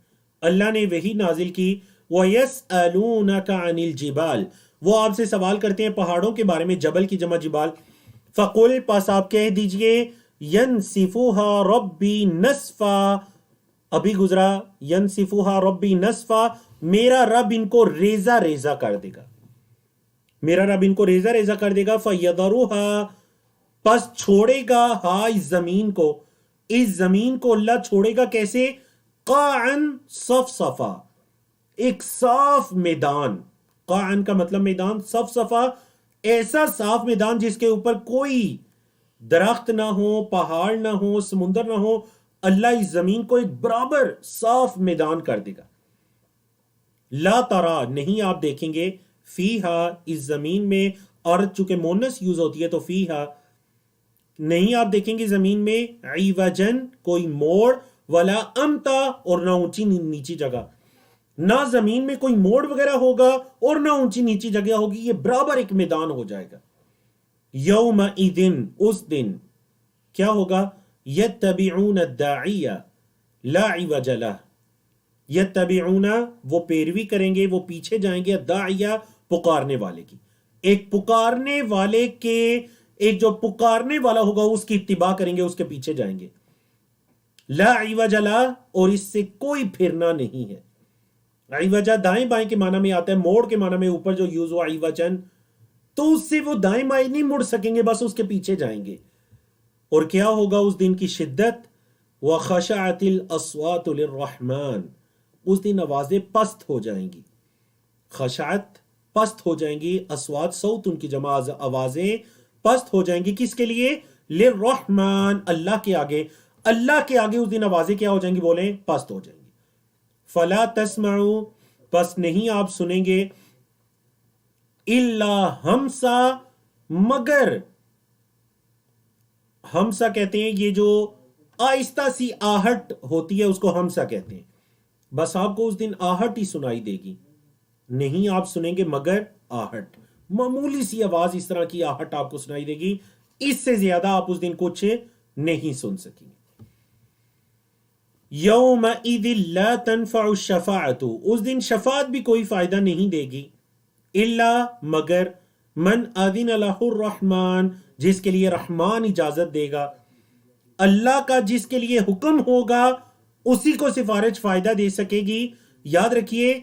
اللہ نے وحی نازل کی، وَيَسْأَلُونَكَ عَنِ الْجِبَالِ، وہ آپ سے سوال کرتے ہیں پہاڑوں کے بارے میں، جبل کی جمع جبال. فَقُلْ، پس آپ کہہ دیجئے، يَنْسِفُهَا رَبِّي نَسْفًا، ابھی گزرا، يَنْسِفُهَا رَبِّي نَسْفًا، میرا رب ان کو ریزہ ریزہ کر دے گا، میرا رب ان کو ریزہ ریزہ کر دے گا. فَيَذَرُهَا، پس چھوڑے گا، اس زمین کو، اس زمین کو اللہ چھوڑے گا کیسے؟ قَاعًا صَفْصَفًا، ایک صاف میدان، قاعن کا مطلب میدان، صفصفا ایسا صاف میدان جس کے اوپر کوئی درخت نہ ہو، پہاڑ نہ ہو، سمندر نہ ہو، اللہ اس زمین کو ایک برابر صاف میدان کر دے گا. لا ترا نہیں آپ دیکھیں گے، فیہا اس زمین میں، اور چونکہ مونس یوز ہوتی ہے تو فیہا نہیں آپ دیکھیں گے زمین میں، عوجن کوئی موڑ، ولا امتا اور نہ اونچی نیچی جگہ، نہ زمین میں کوئی موڑ وغیرہ ہوگا اور نہ اونچی نیچی جگہ ہوگی، یہ برابر ایک میدان ہو جائے گا. یومئذ اس دن کیا ہوگا، یتبعون الداعی لا عوج لہ، یتبعون وہ پیروی کریں گے، وہ پیچھے جائیں گے، الداعیہ پکارنے والے کی، ایک پکارنے والے کے، ایک جو پکارنے والا ہوگا اس کی اتباع کریں گے، اس کے پیچھے جائیں گے. لا عوج لہ اور اس سے کوئی پھرنا نہیں ہے. عوجہ دائیں بائیں کے معنی میں آتا ہے، موڑ کے معنی میں اوپر جو یوز ہوا عوجن، تو اس سے وہ دائیں بائیں نہیں مڑ سکیں گے، بس اس کے پیچھے جائیں گے. اور کیا ہوگا اس دن کی شدت، وَخَشَعَتِ الْأَصْوَاتُ لِلرَّحْمَنِ اس دن آوازیں پست ہو جائیں گی. خشعت پست ہو جائیں گی، اسوات صوت ان کی جمع، آوازیں پست ہو جائیں گی کس کے لیے، للرحمن اللہ کے آگے. اللہ کے آگے اس دن آوازیں کیا ہو جائیں گی، بولیں پست ہو جائیں گی. فلا تسمعوا پس نہیں آپ سنیں گے، الا ہمسا مگر، ہمسا کہتے ہیں یہ جو آہستہ سی آہٹ ہوتی ہے اس کو ہمسا کہتے ہیں. بس آپ کو اس دن آہٹ ہی سنائی دے گی، نہیں آپ سنیں گے مگر آہٹ، معمولی سی آواز اس طرح کی آہٹ آپ کو سنائی دے گی، اس سے زیادہ آپ اس دن کچھ نہیں سن سکیں گے. یومئذ لا تنفع الشفاعت اس دن شفاعت بھی کوئی فائدہ نہیں دے گی، الا مگر من اذن له الرحمن جس کے لیے رحمان اجازت دے گا. اللہ کا جس کے لیے حکم ہوگا اسی کو سفارش فائدہ دے سکے گی. یاد رکھیے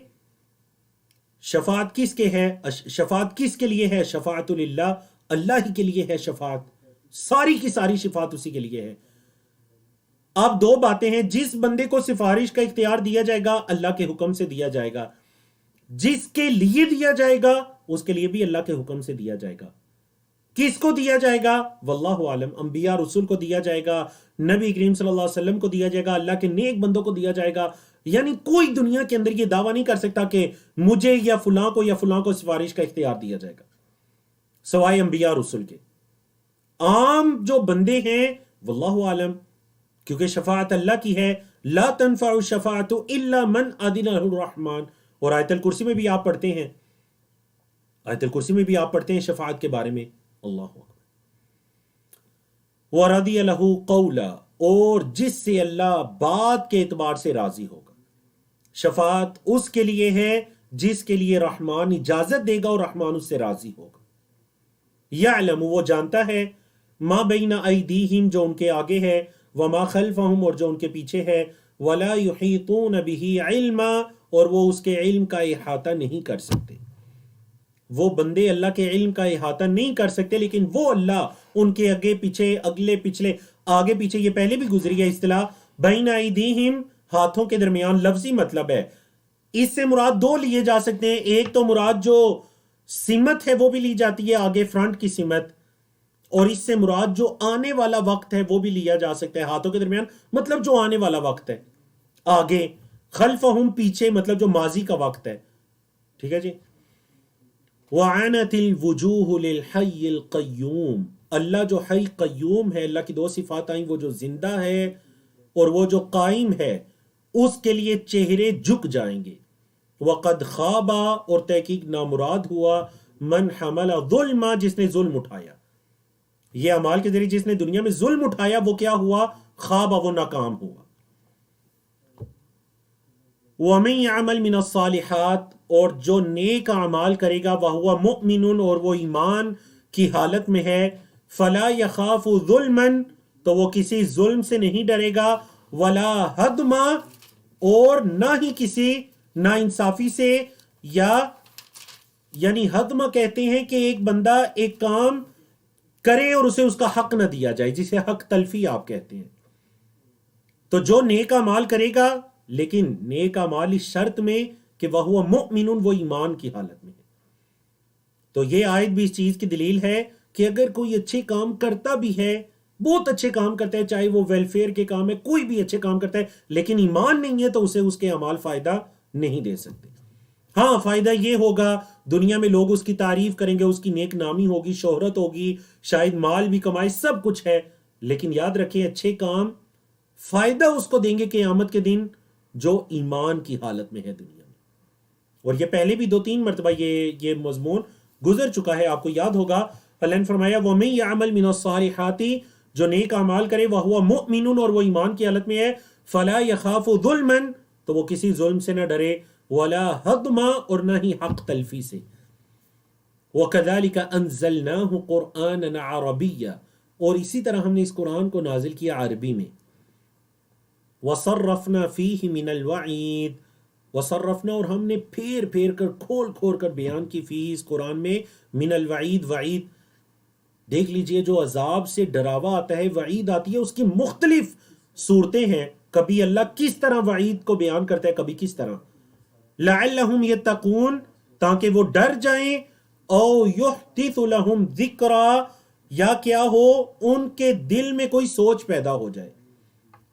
شفاعت کس کے ہے، شفاعت کس کے لیے ہے، شفاعت للہ اللہ ہی کے لیے ہے شفاعت، ساری کی ساری شفاعت اسی کے لیے ہے. اب دو باتیں ہیں، جس بندے کو سفارش کا اختیار دیا جائے گا اللہ کے حکم سے دیا جائے گا، جس کے لیے دیا جائے گا اس کے لیے بھی اللہ کے حکم سے دیا جائے گا. کس کو دیا جائے گا، واللہ عالم، انبیاء رسول کو دیا جائے گا، نبی کریم صلی اللہ علیہ وسلم کو دیا جائے گا، اللہ کے نیک بندوں کو دیا جائے گا. یعنی کوئی دنیا کے اندر یہ دعویٰ نہیں کر سکتا کہ مجھے یا فلاں کو سفارش کا اختیار دیا جائے گا سوائے انبیاء رسول کے. عام جو بندے ہیں واللہ عالم، کیونکہ شفاعت اللہ کی ہے. لا تنفع الشفاعت الا من اذن له الرحمن. اور آیت الکرسی میں بھی آپ پڑھتے ہیں، آیت الکرسی میں بھی آپ پڑھتے ہیں شفاعت کے بارے میں. اللہ اکبر. وَرَضِيَ لَهُ قَوْلًا اور جس سے اللہ بات کے اعتبار سے راضی ہوگا. شفاعت اس کے لیے ہے جس کے لیے رحمان اجازت دے گا اور رحمان اس سے راضی ہوگا. یعلم وہ جانتا ہے، ما بین ایدیہم جو ان کے آگے ہے، وما خلفہم اور جو ان کے پیچھے ہے، ولا یحیطون بہ علما اور وہ اس کے علم کا احاطہ نہیں کر سکتے. وہ بندے اللہ کے علم کا احاطہ نہیں کر سکتے، لیکن وہ اللہ ان کے آگے پیچھے، اگلے پچھلے، آگے پیچھے، یہ پہلے بھی گزری ہے اصطلاح بین ایدیہم ہاتھوں کے درمیان، لفظی مطلب ہے. اس سے مراد دو لیے جا سکتے ہیں. ایک تو مراد جو سمت ہے وہ بھی لی جاتی ہے، آگے فرنٹ کی سمت، اور اس سے مراد جو آنے والا وقت ہے وہ بھی لیا جا سکتا ہے. ہاتھوں کے درمیان مطلب جو آنے والا وقت ہے، آگے، خلفہم پیچھے مطلب جو ماضی کا وقت ہے. ٹھیک ہے جی. وَعَنَتِ الْوُجُوهُ لِلْحَيِّ الْقَيُّومِ اللہ جو حی قیوم ہے، اللہ کی دو صفات آئیں، وہ جو زندہ ہے اور وہ جو قائم ہے، اس کے لیے چہرے جھک جائیں گے. وَقَدْ خَابَ اور تحقیق نامراد ہوا، من حمل ظلم جس نے ظلم اٹھایا. یہ اعمال کے ذریعے جس نے دنیا میں ظلم اٹھایا وہ کیا ہوا، خواب، وہ ناکام ہوا. وَمَن يَعْمَلْ مِنَ الصَّالِحَاتِ اور جو نیک اعمال کرے گا، وَهُوَ مُؤْمِنٌ اور وہ ایمان کی حالت میں ہے، فَلَا يَخَافُ ظُلْمًا تو وہ کسی ظلم سے نہیں ڈرے گا، وَلَا هَدْمًا اور نہ ہی کسی ناانصافی سے. یعنی ہدم کہتے ہیں کہ ایک بندہ ایک کام کرے اور اسے اس کا حق نہ دیا جائے، جسے حق تلفی آپ کہتے ہیں. تو جو نیک اعمال کرے گا، لیکن نیک اعمال اس شرط میں کہ وہ مؤمن وہ ایمان کی حالت میں ہے. تو یہ آیت بھی اس چیز کی دلیل ہے کہ اگر کوئی اچھے کام کرتا بھی ہے، بہت اچھے کام کرتا ہے، چاہے وہ ویلفیئر کے کام ہے، کوئی بھی اچھے کام کرتا ہے، لیکن ایمان نہیں ہے، تو اسے اس کے اعمال فائدہ نہیں دے سکتے۔ ہاں فائدہ یہ ہوگا دنیا میں لوگ اس کی تعریف کریں گے، اس کی نیک نامی ہوگی، شہرت ہوگی، شاید مال بھی کمائے، سب کچھ ہے، لیکن یاد رکھیں اچھے کام فائدہ اس کو دیں گے قیامت کے دن جو ایمان کی حالت میں ہے دنیا میں۔ اور یہ پہلے بھی 2-3 مرتبہ یہ مضمون گزر چکا ہے، آپ کو یاد ہوگا۔ اللہ نے فرمایا وَمَن يَعْمَلْ مِنَ الصَّالِحَاتِ، جو نیک اعمال کرے، وَهُوَ مُؤْمِنٌ، اور وہ ایمان کی حالت میں ہے، فَلَا يَخَافُ ظُلْمًا، تو وہ کسی ظلم سے نہ ڈرے، وَلَا هَضْمًا، اور نہ ہی حق تلفی سے۔ وَكَذَلِكَ أَنزَلْنَاهُ قُرْآنًا عَرَبِيًّا، اور اسی طرح ہم نے اس قرآن کو نازل کیا عربی میں۔ وَصَرَّفْنَا فِيهِ مِنَ الْوَعِيدِ، وصرفنا، اور ہم نے پھیر پھیر کر کھول کھول کر بیان کی فی اس قرآن میں من الوعید، وعید دیکھ لیجئے جو عذاب سے ڈراوا آتا ہے، وعید آتی ہے، اس کی مختلف صورتیں ہیں، کبھی اللہ کس طرح وعید کو بیان کرتا ہے، کبھی کس طرح، لعلہم یتقون، تاکہ وہ ڈر جائیں، او یحدث لہم ذکرا، یا کیا ہو ان کے دل میں کوئی سوچ پیدا ہو جائے۔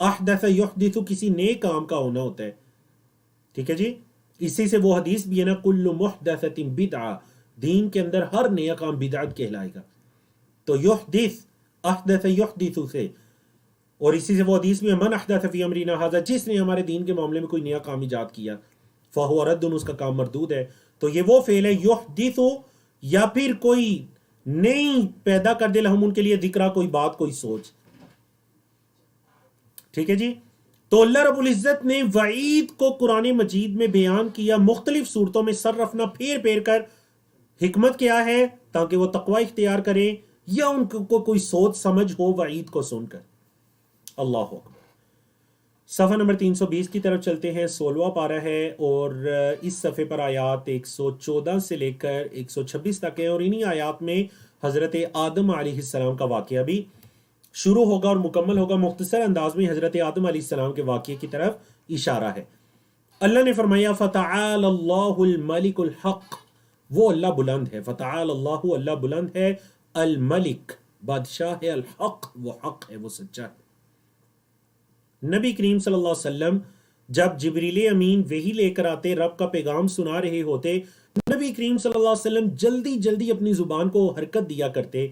احدث یحدث کسی نیک کام کا ہونا ہوتا ہے، ٹھیک ہے جی، اسی سے وہ حدیث بھی ہے نا، کل محدثۃ بدعہ، دین کے اندر ہر نیا کام بدعت کہلائے گا، تو یحدث، احدث یحدث سے، اور اسی سے وہ حدیث بھی ہے، من احدث فی امرنا ھذا، جس نے ہمارے دین کے معاملے میں کوئی نیا کام ایجاد کیا، فہو رد، اس کا کام مردود ہے۔ تو یہ وہ فعل ہے یحدث، یا پھر کوئی نئی پیدا کر دے لہم، ان کے لیے ذکرہ، کوئی بات، کوئی سوچ، ٹھیک ہے جی۔ تو اللہ رب العزت نے وعید کو قرآن مجید میں بیان کیا مختلف صورتوں میں، صرفنا، پھیر پھیر کر، حکمت کیا ہے؟ تاکہ وہ تقوی اختیار کریں، یا ان کو کوئی سوچ سمجھ ہو وعید کو سن کر۔ اللہ اکبر۔ صفحہ نمبر 320 کی طرف چلتے ہیں، 16واں پارہ ہے، اور اس صفحے پر آیات 114 سے لے کر 126 تک ہے، اور انہی آیات میں حضرت آدم علیہ السلام کا واقعہ بھی شروع ہوگا اور مکمل ہوگا۔ مختصر انداز میں حضرت آدم علیہ السلام کے واقعے کی طرف اشارہ ہے۔ اللہ نے فرمایا فتعال اللہ الملک الحق، وہ اللہ بلند ہے، فتعال اللہ، اللہ بلند ہے، الملک بادشاہ ہے، الحق وہ حق ہے، وہ سچا ہے۔ نبی کریم صلی اللہ علیہ وسلم جب جبریل امین وحی لے کر آتے، رب کا پیغام سنا رہے ہوتے، نبی کریم صلی اللہ علیہ وسلم جلدی جلدی اپنی زبان کو حرکت دیا کرتے،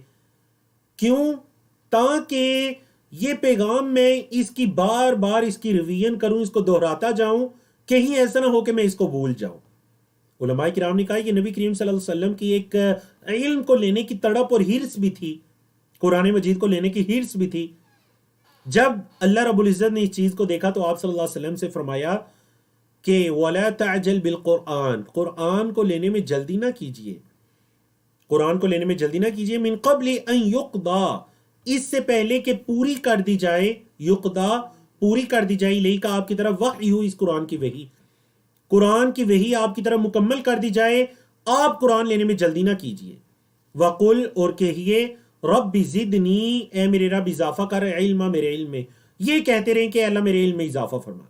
کیوں؟ تاکہ یہ پیغام میں اس کی بار بار اس کی ریویژن کروں، اس کو دہراتا جاؤں، کہیں ایسا نہ ہو کہ میں اس کو بھول جاؤں۔ علماء کرام نے کہا کہ نبی کریم صلی اللہ علیہ وسلم کی ایک علم کو لینے کی تڑپ اور ہرس بھی تھی، قرآن مجید کو لینے کی ہرس بھی تھی۔ جب اللہ رب العزت نے اس چیز کو دیکھا تو آپ صلی اللہ علیہ وسلم سے فرمایا کہ وَلَا تَعْجَلْ بِالْقُرْآنِ، قرآن کو لینے میں جلدی نہ کیجئے، قرآن کو لینے میں جلدی نہ کیجئے، من قبل ان یقضا، اس سے پہلے کہ پوری کر دی جائے، یقضا پوری کر دی جائے، لئی کا آپ کی طرف وحی ہو، اس قرآن کی وحی، قرآن کی وحی آپ کی طرف مکمل کر دی جائے، آپ قرآن لینے میں جلدی نہ کیجئے۔ وَقُلْ، اور کہیے، رب زدنی، اے میرے رب اضافہ کر، علما، میرے علم میں، یہ کہتے رہیں کہ اللہ میرے علم میں اضافہ فرما۔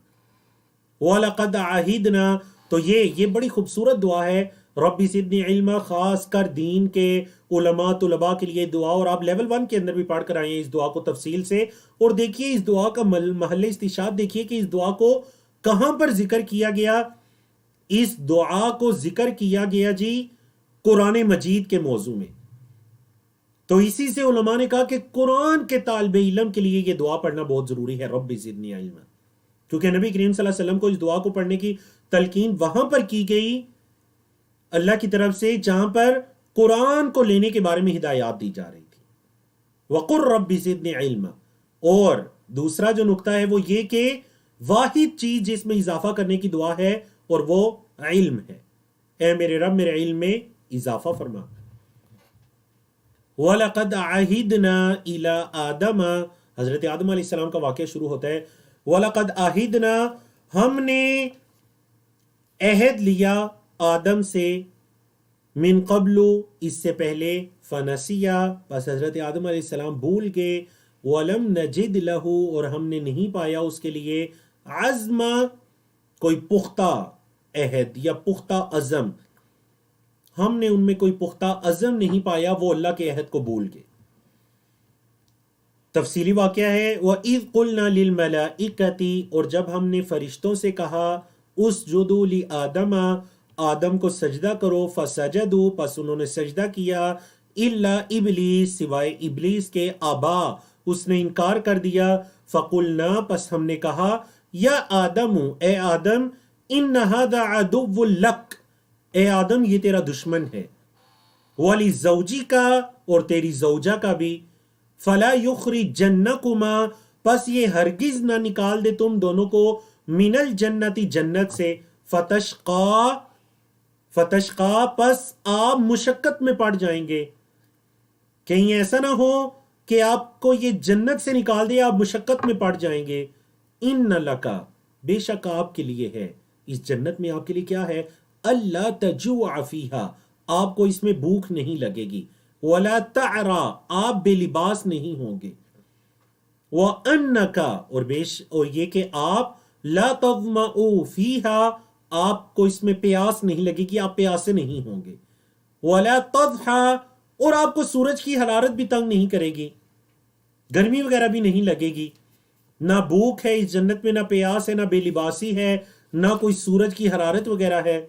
وَلَقَدْ عَهِدْنَا، تو یہ بڑی خوبصورت دعا ہے، رب زدنی علما، خاص کر دین کے علماء طلباء کے لیے دعا، اور آپ لیول 1 کے اندر بھی پڑھ کر آئے ہیں اس دعا کو تفصیل سے، اور دیکھیے اس دعا کا محل استشہاد، دیکھیے کہ اس دعا کو کہاں پر ذکر کیا گیا۔ اس دعا کو ذکر کیا گیا جی قرآن مجید کے موضوع میں، تو اسی سے علماء نے کہا کہ قرآن کے طالب علم کے لیے یہ دعا پڑھنا بہت ضروری ہے، رب زدنی علما، کیونکہ نبی کریم صلی اللہ علیہ وسلم کو اس دعا کو پڑھنے کی تلقین وہاں پر کی گئی اللہ کی طرف سے جہاں پر قرآن کو لینے کے بارے میں ہدایات دی جا رہی تھی۔ وَقُلْ رَبِّ زِدْنِي عِلْمًا، اور دوسرا جو نقطہ ہے وہ یہ کہ واحد چیز جس میں اضافہ کرنے کی دعا ہے اور وہ علم ہے، اے میرے رب میرے علم میں اضافہ فرما۔ وَلَقَدْ عَهِدْنَا إِلَىٰ آدَمَ، حضرت آدم علیہ السلام کا واقعہ شروع ہوتا ہے، وَلَقَدْ عَهِدْنَا، ہم نے عہد لیا آدم سے، من قبل، اس سے پہلے، فنسیا، بس حضرت آدم علیہ السلام بھول گئے، وَلَمْ نَجِدْ لَهُ، اور ہم نے نہیں پایا اس کے لیے، عزما، کوئی پختہ عہد یا پختہ عزم، ہم نے ان میں کوئی پختہ عزم نہیں پایا وہ اللہ کے عہد کو بھول گئے۔ تفصیلی واقعہ ہے وَإِذْ قُلْنَا لِلْمَلَائِكَةِ، اور جب ہم نے فرشتوں سے کہا اسجدوا لِآدَمَ، آدم کو سجدہ کرو، فسجدوا، پس انہوں نے سجدہ کیا، الا ابلیس، سوائے ابلیس کے، ابا، اس نے انکار کر دیا، فقلنا، پس ہم نے کہا، یا آدم، اے آدم، ان ھذا عدو لک، اے آدم یہ تیرا دشمن ہے، وَلِزَوْجِکَ، اور تیری زوجہ کا بھی، فَلَا يُخْرِجَنَّكُمَا، پس یہ ہرگز نہ نکال دے تم دونوں کو، من الجنت، جنت سے، فتشقا، پس آپ مشقت میں پڑ جائیں گے، کہیں ایسا نہ ہو کہ آپ کو یہ جنت سے نکال دے، آپ مشقت میں پڑ جائیں گے۔ ان لکا، بے شک آپ کے لیے ہے، اس جنت میں آپ کے لیے کیا ہے، اللہ تجوع فیہا، آپ کو اس میں بھوک نہیں لگے گی، ولا تعرا، آپ بے لباس نہیں ہوں گے، وَأَنَّكَ، اور یہ کہ آپ لا تظمؤ فیہا، آپ کو اس میں پیاس نہیں لگے گی، آپ پیاسے نہیں ہوں گے، ولا تضحى، اور آپ کو سورج کی حرارت بھی تنگ نہیں کرے گی، گرمی وغیرہ بھی نہیں لگے گی، نہ بھوک ہے اس جنت میں، نہ پیاس ہے، نہ بے لباسی ہے، نہ کوئی سورج کی حرارت وغیرہ ہے۔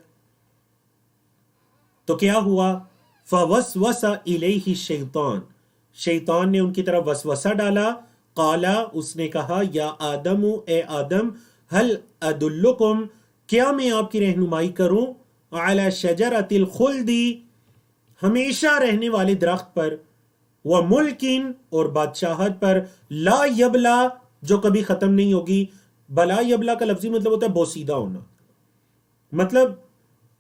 تو کیا ہوا، فوسوس الیہ الشیطان، شیطان نے ان کی طرف وسوسہ ڈالا، قالا، اس نے کہا، یا آدم، اے آدم، ہل ادلکم، کیا میں آپ کی رہنمائی کروں، علی شجرۃ الخلد، ہمیشہ رہنے والے درخت پر، وملک، اور بادشاہت پر، لا یبلا، جو کبھی ختم نہیں ہوگی۔ بلا یبلا کا لفظی مطلب ہوتا ہے بوسیدہ ہونا، مطلب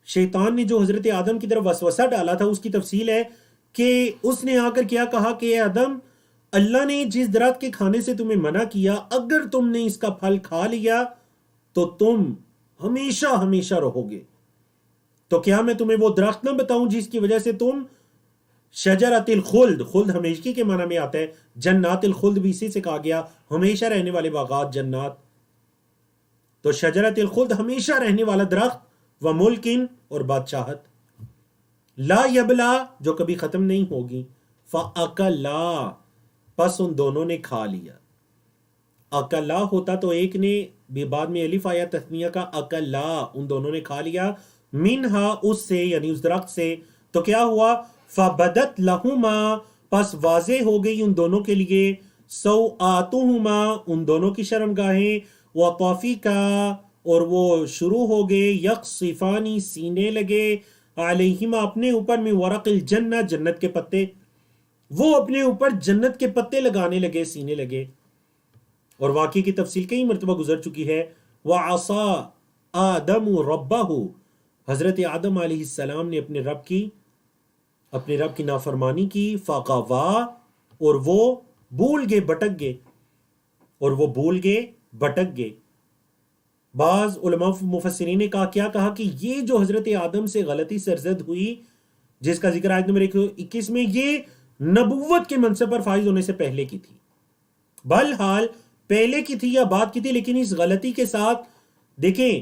شیطان نے جو حضرت آدم کی طرف وسوسہ ڈالا تھا اس کی تفصیل ہے کہ اس نے آ کر کیا کہا کہ اے آدم، اللہ نے جس درخت کے کھانے سے تمہیں منع کیا، اگر تم نے اس کا پھل کھا لیا تو تم ہمیشہ ہمیشہ رہو گے، تو کیا میں تمہیں وہ درخت نہ بتاؤں جس کی وجہ سے تم شجرۃ الخلد، خلد ہمیشگی کے معنی میں آتا ہے، جنات الخلد بھی اسی سے کہا گیا، ہمیشہ رہنے والے باغات، جنات، تو شجرۃ الخلد ہمیشہ رہنے والا درخت، و ملکن، اور بادشاہت، لا یبلا، جو کبھی ختم نہیں ہوگی، فاکلا، پس ان دونوں نے کھا لیا۔ اکلا ہوتا تو ایک نے، بھی بعد میں الف آیا تثنیہ کا، اکلا، ان دونوں نے کھا لیا، منہا، اس سے، یعنی اس درخت سے، تو کیا ہوا، فبدت لہما، پس واضح ہو گئی ان دونوں کے لیے، سوآتہما، ان دونوں کی شرمگاہیں، وطفقا، اور وہ شروع ہو گئے، یخصفانی، سینے لگے، علیہما، اپنے اوپر، میں ورق الجنہ، جنت کے پتے، وہ اپنے اوپر جنت کے پتے لگانے لگے، سینے لگے، اور واقعے کی تفصیل کئی مرتبہ گزر چکی ہے۔ وَعَصَى آدَمُ رَبَّهُ، حضرت آدم علیہ السلام نے اپنے رب کی نافرمانی کی، فَغَوَى، اور وہ بھول گئے، بھٹک گئے، بعض علماء مفسرین نے کیا کہا کہ یہ جو حضرت آدم سے غلطی سرزد ہوئی، جس کا ذکر آیت نمبر 21 میں، یہ نبوت کے منصب پر فائز ہونے سے پہلے کی تھی، بہرحال پہلے کی تھی یا بعد کی تھی، لیکن اس غلطی کے ساتھ دیکھیں،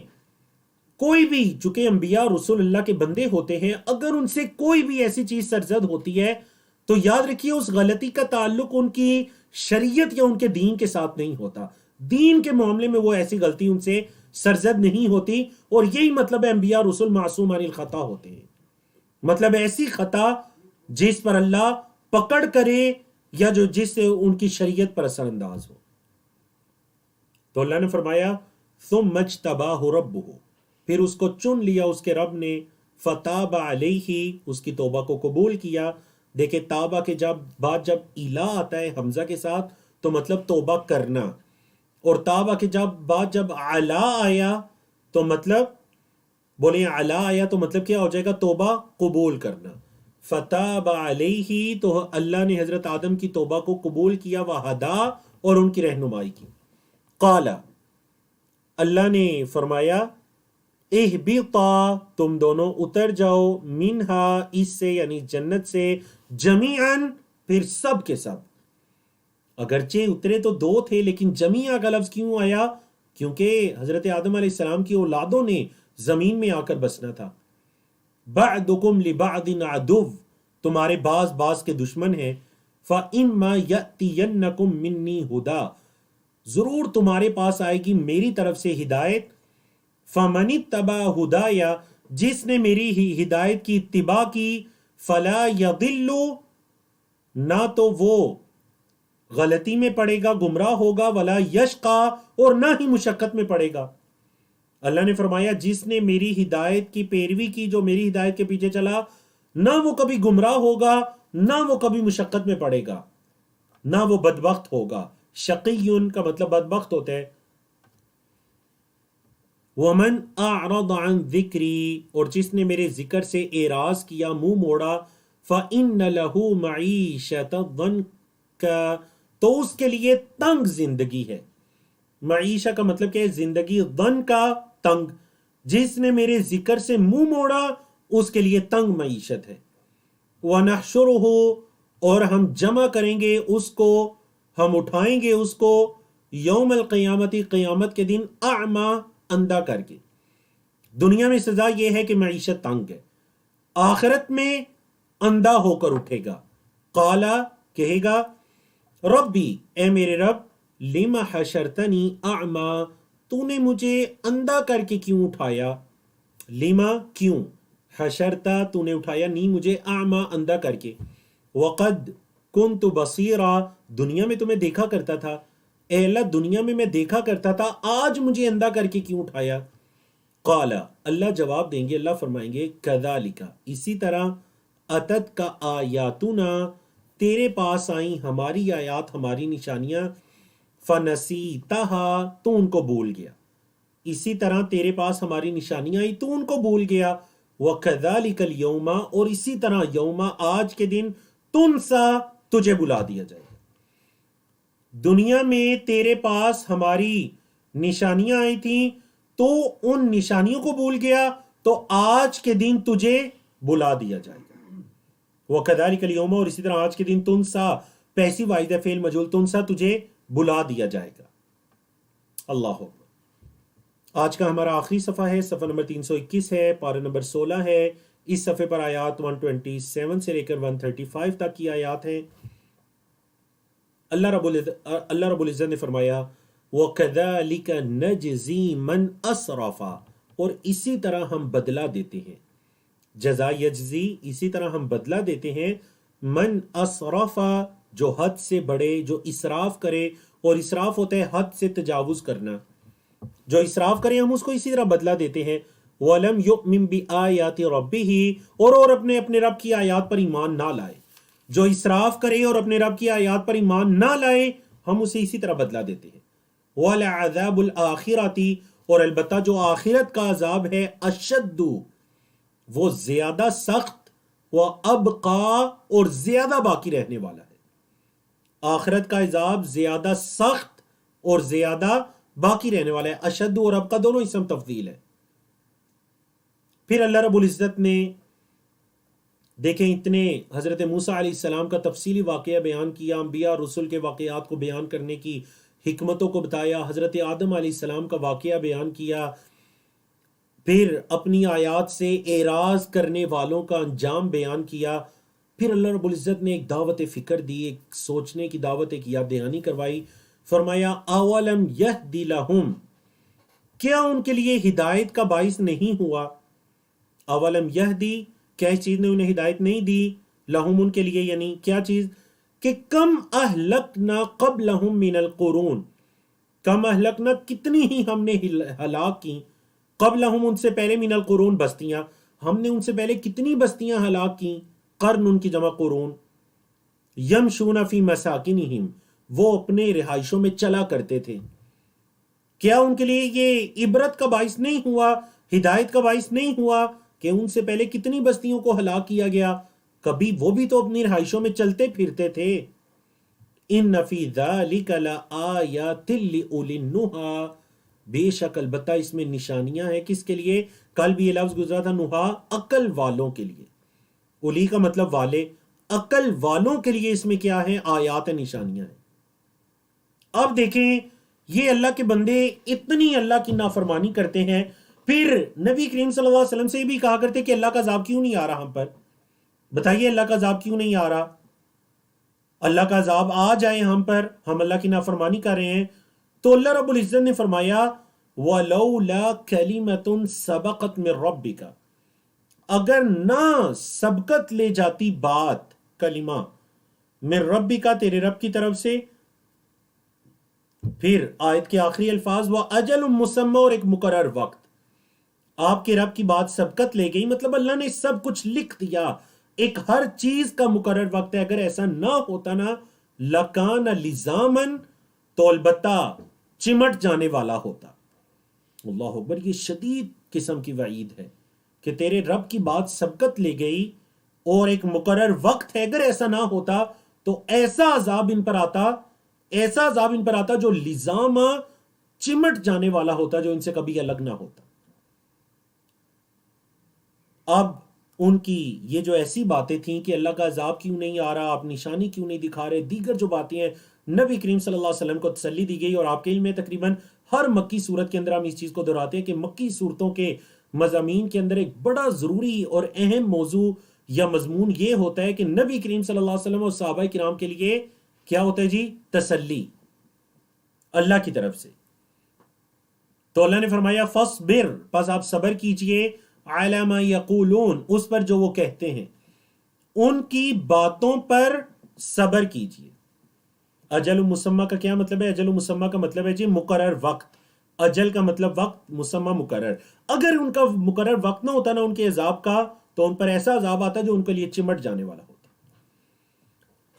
کوئی بھی، چونکہ انبیاء رسول اللہ کے بندے ہوتے ہیں، اگر ان سے کوئی بھی ایسی چیز سرزد ہوتی ہے تو یاد رکھیے اس غلطی کا تعلق ان کی شریعت یا ان کے دین کے ساتھ نہیں ہوتا، دین کے معاملے میں وہ ایسی غلطی ان سے سرزد نہیں ہوتی، اور یہی مطلب ہے انبیاء رسول معصوم عن الخطا ہوتے ہیں، مطلب ایسی خطا جس پر اللہ پکڑ کرے یا جس سے ان کی شریعت پر اثر انداز ہو۔ تو اللہ نے فرمایا ثم اجتباہ ربہ، پھر اس کو چن لیا اس کے رب نے، فتاب علیہ، اس کی توبہ کو قبول کیا۔ دیکھیں تابہ کے بعد جب الہ آتا ہے حمزہ کے ساتھ تو مطلب توبہ کرنا، اور تابہ کے بعد جب علا آیا تو مطلب بولیں علا آیا تو مطلب کیا ہو جائے گا، توبہ قبول کرنا۔ فتاب علیہ، تو اللہ نے حضرت آدم کی توبہ کو قبول کیا، وہدا، اور ان کی رہنمائی کی۔ قال، اللہ نے فرمایا، اہبطا، تم دونوں اتر جاؤ، منہا، اس سے یعنی جنت سے، جمیعاً، پھر سب کے سب، اگرچہ اترے تو دو تھے لیکن جمیعہ کا لفظ کیوں آیا، کیونکہ حضرت آدم علیہ السلام کی اولادوں نے زمین میں آ کر بسنا تھا، بعضکم لبعض عدو، تمہارے بعض بعض کے دشمن ہیں، فإما یأتینکم منی ہدی، ضرور تمہارے پاس آئے گی میری طرف سے ہدایت، فمن اتبع ہدایا، جس نے میری ہی ہدایت کی اتباع کی، فلا یضل، نہ تو وہ غلطی میں پڑے گا، گمراہ ہوگا، ولا یشقا، اور نہ ہی مشقت میں پڑے گا۔ اللہ نے فرمایا جس نے میری ہدایت کی پیروی کی، جو میری ہدایت کے پیچھے چلا، نہ وہ کبھی گمراہ ہوگا، نہ وہ کبھی مشقت میں پڑے گا، نہ وہ بدبخت ہوگا۔ شقیٌ کا مطلب بدبخت ہوتا ہے۔ ومن اعرض عن ذکری، اور جس نے میرے ذکر سے اعراض کیا، منہ موڑا، فإن له معیشۃ ضنکا، تو اس کے لیے تنگ زندگی ہے۔ معیشہ کا مطلب کہ زندگی، ضن کا تنگ، جس نے میرے ذکر سے منہ موڑا اس کے لیے تنگ معیشت ہے۔ وَنَحْشُرُهُ، اور ہم جمع کریں گے اس کو، ہم اٹھائیں گے اس کو، یوم القیامت، قیامت کے دن، اعمیٰ، اندھا کر کے۔ دنیا میں سزا یہ ہے کہ معیشت تنگ ہے، آخرت میں اندھا ہو کر اٹھے گا۔ قالا، کہے گا، ربی، اے میرے رب، لم حشرتنی اعمیٰ، تو نے مجھے اندھا کر کے کیوں اٹھایا؟ لما، کیوں، حشرتا، تو نے اٹھایا، نی، مجھے، اعمیٰ، اندھا کر کے، وقد کنت بصیرا، دنیا میں تمہیں دیکھا کرتا تھا، اے اللہ دنیا میں دیکھا کرتا تھا، آج مجھے اندھا کر کے کیوں اٹھایا؟ قال، اللہ جواب دیں گے، اللہ فرمائیں گے، کذالک، اسی طرح، اتت کا آیاتنا، تیرے پاس آئیں ہماری آیات، ہماری نشانیاں، فنسیتہا، تو ان کو بھول گیا، اسی طرح تیرے پاس ہماری نشانیاں آئی تو ان کو بھول گیا۔ وَكَذَلِكَ الْيَوْمَ، اور اسی طرح یوم، آج کے دن، تنسا، تجھے بلا دیا جائے گا۔ دنیا میں تیرے پاس ہماری نشانیاں آئی تھیں تو ان نشانیوں کو بھول گیا، تو آج کے دن تجھے بلا دیا جائے گا۔ وَكَذَلِكَ الْيَوْمَ، اور اسی طرح آج کے دن، تنسا، پیسیو واحد ہے، فعل مجہول، تنسا، تجھے بلا دیا جائے گا۔ اللہ اکبر۔ آج کا ہمارا آخری صفحہ ہے، صفحہ نمبر 321 ہے، پارہ نمبر 16 ہے۔ اس صفحے پر آیات 127 سے لے کر 135 تک کی آیات ہیں۔ اللہ رب العزت نے فرمایا، وَكَذَلِكَ نَجْزِي مَنْ أَسْرَفَ، اور اسی طرح ہم بدلہ دیتے ہیں، جزا یجزی، اسی طرح ہم بدلہ دیتے ہیں، من اسرف، جو حد سے بڑھے، جو اسراف کرے، اور اسراف ہوتا ہے حد سے تجاوز کرنا، جو اسراف کرے ہم اس کو اسی طرح بدلہ دیتے ہیں۔ وَلَمْ يُؤْمِن بِآيَاتِ رَبِّهِ، اور اپنے رب کی آیات پر ایمان نہ لائے، جو اسراف کرے اور اپنے رب کی آیات پر ایمان نہ لائے، ہم اسے اسی طرح بدلہ دیتے ہیں۔ وَلَعَذَابُ الْآخِرَةِ، اور البتہ جو آخرت کا عذاب ہے، اشد، وہ زیادہ سخت، وَأَبْقَى، اور زیادہ باقی رہنے والا ہے۔ آخرت کا عذاب زیادہ سخت اور زیادہ باقی رہنے والا ہے۔ اشد اور ابقا دونوں اسم تفضیل ہے۔ پھر اللہ رب العزت نے دیکھیں اتنے حضرت موسیٰ علیہ السلام کا تفصیلی واقعہ بیان کیا، انبیاء رسول کے واقعات کو بیان کرنے کی حکمتوں کو بتایا، حضرت آدم علیہ السلام کا واقعہ بیان کیا، پھر اپنی آیات سے اعراض کرنے والوں کا انجام بیان کیا، پھر اللہ رب العزت نے ایک دعوت فکر دی، ایک سوچنے کی دعوت، ایک یاد دہانی کروائی۔ فرمایا، اولم یہدی لہم، کیا ان کے لیے ہدایت کا باعث نہیں ہوا؟ اولم یہدی، کیا اس چیز نے انہیں ہدایت نہیں دی؟ لہم، ان کے لیے، یعنی کیا چیز؟ کہ کم اہلکنا قبلہم من القرون، کم اہلکنا، کتنی ہی ہم نے ہلاک کی، قبلہم، ان سے پہلے، من القرون، بستیاں، ہم نے ان سے پہلے کتنی بستیاں ہلاک کی، قرن ان کی جمع قرون، یمشون فی مساکنہم، وہ اپنے رہائشوں میں چلا کرتے تھے۔ کیا ان کے لیے یہ عبرت کا باعث نہیں ہوا، ہدایت کا باعث نہیں ہوا کہ ان سے پہلے کتنی بستیوں کو ہلاک کیا گیا؟ کبھی وہ بھی تو اپنی رہائشوں میں چلتے پھرتے تھے۔ ان فی ذلک لآیات لأولی النہی، بے شک البتہ اس میں نشانیاں ہیں، کس کے لیے؟ کل بھی یہ لفظ گزرا تھا، نہا، عقل والوں کے لیے، اولی کا مطلب والے، عقل والوں کے لیے اس میں کیا ہے؟ آیات، نشانیاں ہیں۔ اب دیکھیں، یہ اللہ کے بندے اتنی اللہ کی نافرمانی کرتے ہیں، پھر نبی کریم صلی اللہ علیہ وسلم سے بھی کہا کرتے کہ اللہ کا عذاب کیوں نہیں آ رہا ہم پر، بتائیے اللہ کا عذاب کیوں نہیں آ رہا، اللہ کا عذاب آ جائے ہم پر، ہم اللہ کی نافرمانی کر رہے ہیں. تو اللہ رب العزت نے فرمایا وَلَوْلَا كَلِمَةٌ سَبَقَتْ مِن رَبِّكَ، اگر نہ سبقت لے جاتی بات، کلمہ، من ربک، تیرے رب کی طرف سے. پھر آیت کے آخری الفاظ وَأَجَلٌ مُّسَمًّى، اور ایک مقرر وقت. آپ کے رب کی بات سبقت لے گئی، مطلب اللہ نے سب کچھ لکھ دیا، ایک ہر چیز کا مقرر وقت ہے. اگر ایسا نہ ہوتا نا لَكَانَ لِزَامًا، تو البتہ چمٹ جانے والا ہوتا. اللہ اکبر، یہ شدید قسم کی وعید ہے کہ تیرے رب کی بات سبقت لے گئی اور ایک مقرر وقت ہے. اگر ایسا نہ ہوتا تو ایسا عذاب ان پر آتا، ایسا عذاب ان پر آتا جو لزامہ چمٹ جانے والا ہوتا، جو ان سے کبھی الگ نہ ہوتا. اب ان کی یہ جو ایسی باتیں تھیں کہ اللہ کا عذاب کیوں نہیں آ رہا، آپ نشانی کیوں نہیں دکھا رہے، دیگر جو باتیں ہیں، نبی کریم صلی اللہ علیہ وسلم کو تسلی دی گئی. اور آپ کے علم میں تقریباً ہر مکی صورت کے اندر ہم اس چیز کو دہراتے ہیں کہ مکی صورتوں کے مضامین کے اندر ایک بڑا ضروری اور اہم موضوع یا مضمون یہ ہوتا ہے کہ نبی کریم صلی اللہ علیہ وسلم اور صحابہ کرام کے لیے کیا ہوتا ہے جی؟ تسلی اللہ کی طرف سے. تو اللہ نے فرمایا فَاصْبِرْ، پس آپ صبر کیجئے، عَلَىٰ مَا يَقُولُونَ، اس پر جو وہ کہتے ہیں، ان کی باتوں پر صبر کیجئے. اجل مسمہ کا کیا مطلب ہے؟ اجل مسمہ کا مطلب ہے جی مقرر وقت. اجل کا مطلب وقت، مسمہ مقرر. اگر ان کا مقرر وقت نہ ہوتا نا ان کے عذاب کا، تو ان پر ایسا عذاب آتا جو ان کے لیے چمٹ جانے والا ہوتا.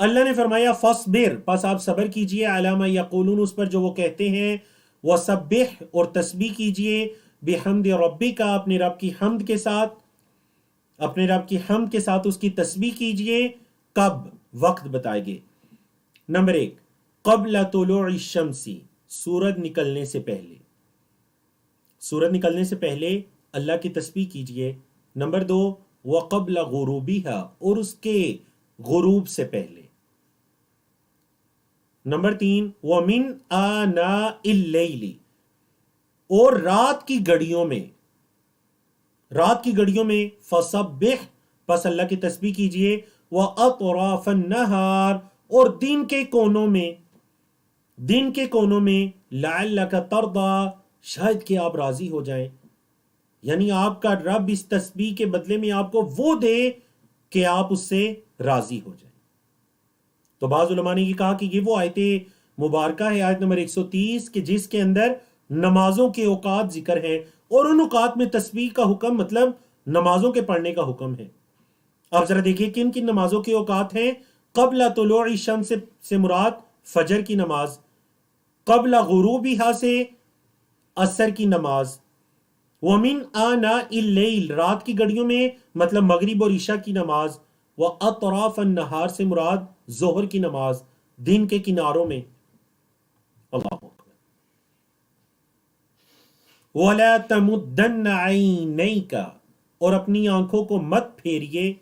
اللہ نے فرمایا فَاصْبِرْ، پس آپ صبر کیجئے، عَلَىٰ مَا يَقُولُونَ، اس پر جو وہ کہتے ہیں، وَسَبِّحْ، اور تسبیح کیجئے، بِحَمْدِ رَبِّكَ، اپنے رب کی حمد کے ساتھ، اپنے رب کی حمد کے ساتھ اس کی تسبیح کیجئے. کب؟ وقت بتائے گے. نمبر 1، قبل طلوع الشمس، سورج نکلنے سے پہلے، سورج نکلنے سے پہلے اللہ کی تسبیح کیجئے. نمبر 2، وقبل غروبها، اور اس کے غروب سے پہلے. نمبر 3، ومن آناء اللیل، اور رات کی گھڑیوں میں، رات کی گھڑیوں میں. فسبح، پس اللہ کی تسبیح کیجئے. واطراف النہار، اور دن کے کونوں میں، دن کے کونوں میں. لعلک ترضی، شاید کہ آپ راضی ہو جائیں، یعنی آپ کا رب اس تسبیح کے بدلے میں آپ کو وہ دے کہ آپ اس سے راضی ہو جائیں. تو بعض علماء نے یہ کہا کہ یہ وہ آیت مبارکہ ہے، آیت نمبر 130، کہ جس کے اندر نمازوں کے اوقات ذکر ہیں، اور ان اوقات میں تسبیح کا حکم مطلب نمازوں کے پڑھنے کا حکم ہے. اب ذرا دیکھیے کن کن نمازوں کے اوقات ہیں. قبل طلوع الشمس سے مراد فجر کی نماز، قبل غروبها سے عصر کی نماز. ومن آناء اللیل، رات کی گھڑیوں میں مطلب مغرب اور عشاء کی نماز. واطراف النہار سے مراد ظہر کی نماز، دن کے کناروں میں. اللہ اکبر. وَلَا تَمُدَّنَّ عَيْنَيْكَ، اور اپنی آنکھوں کو مت پھیریے،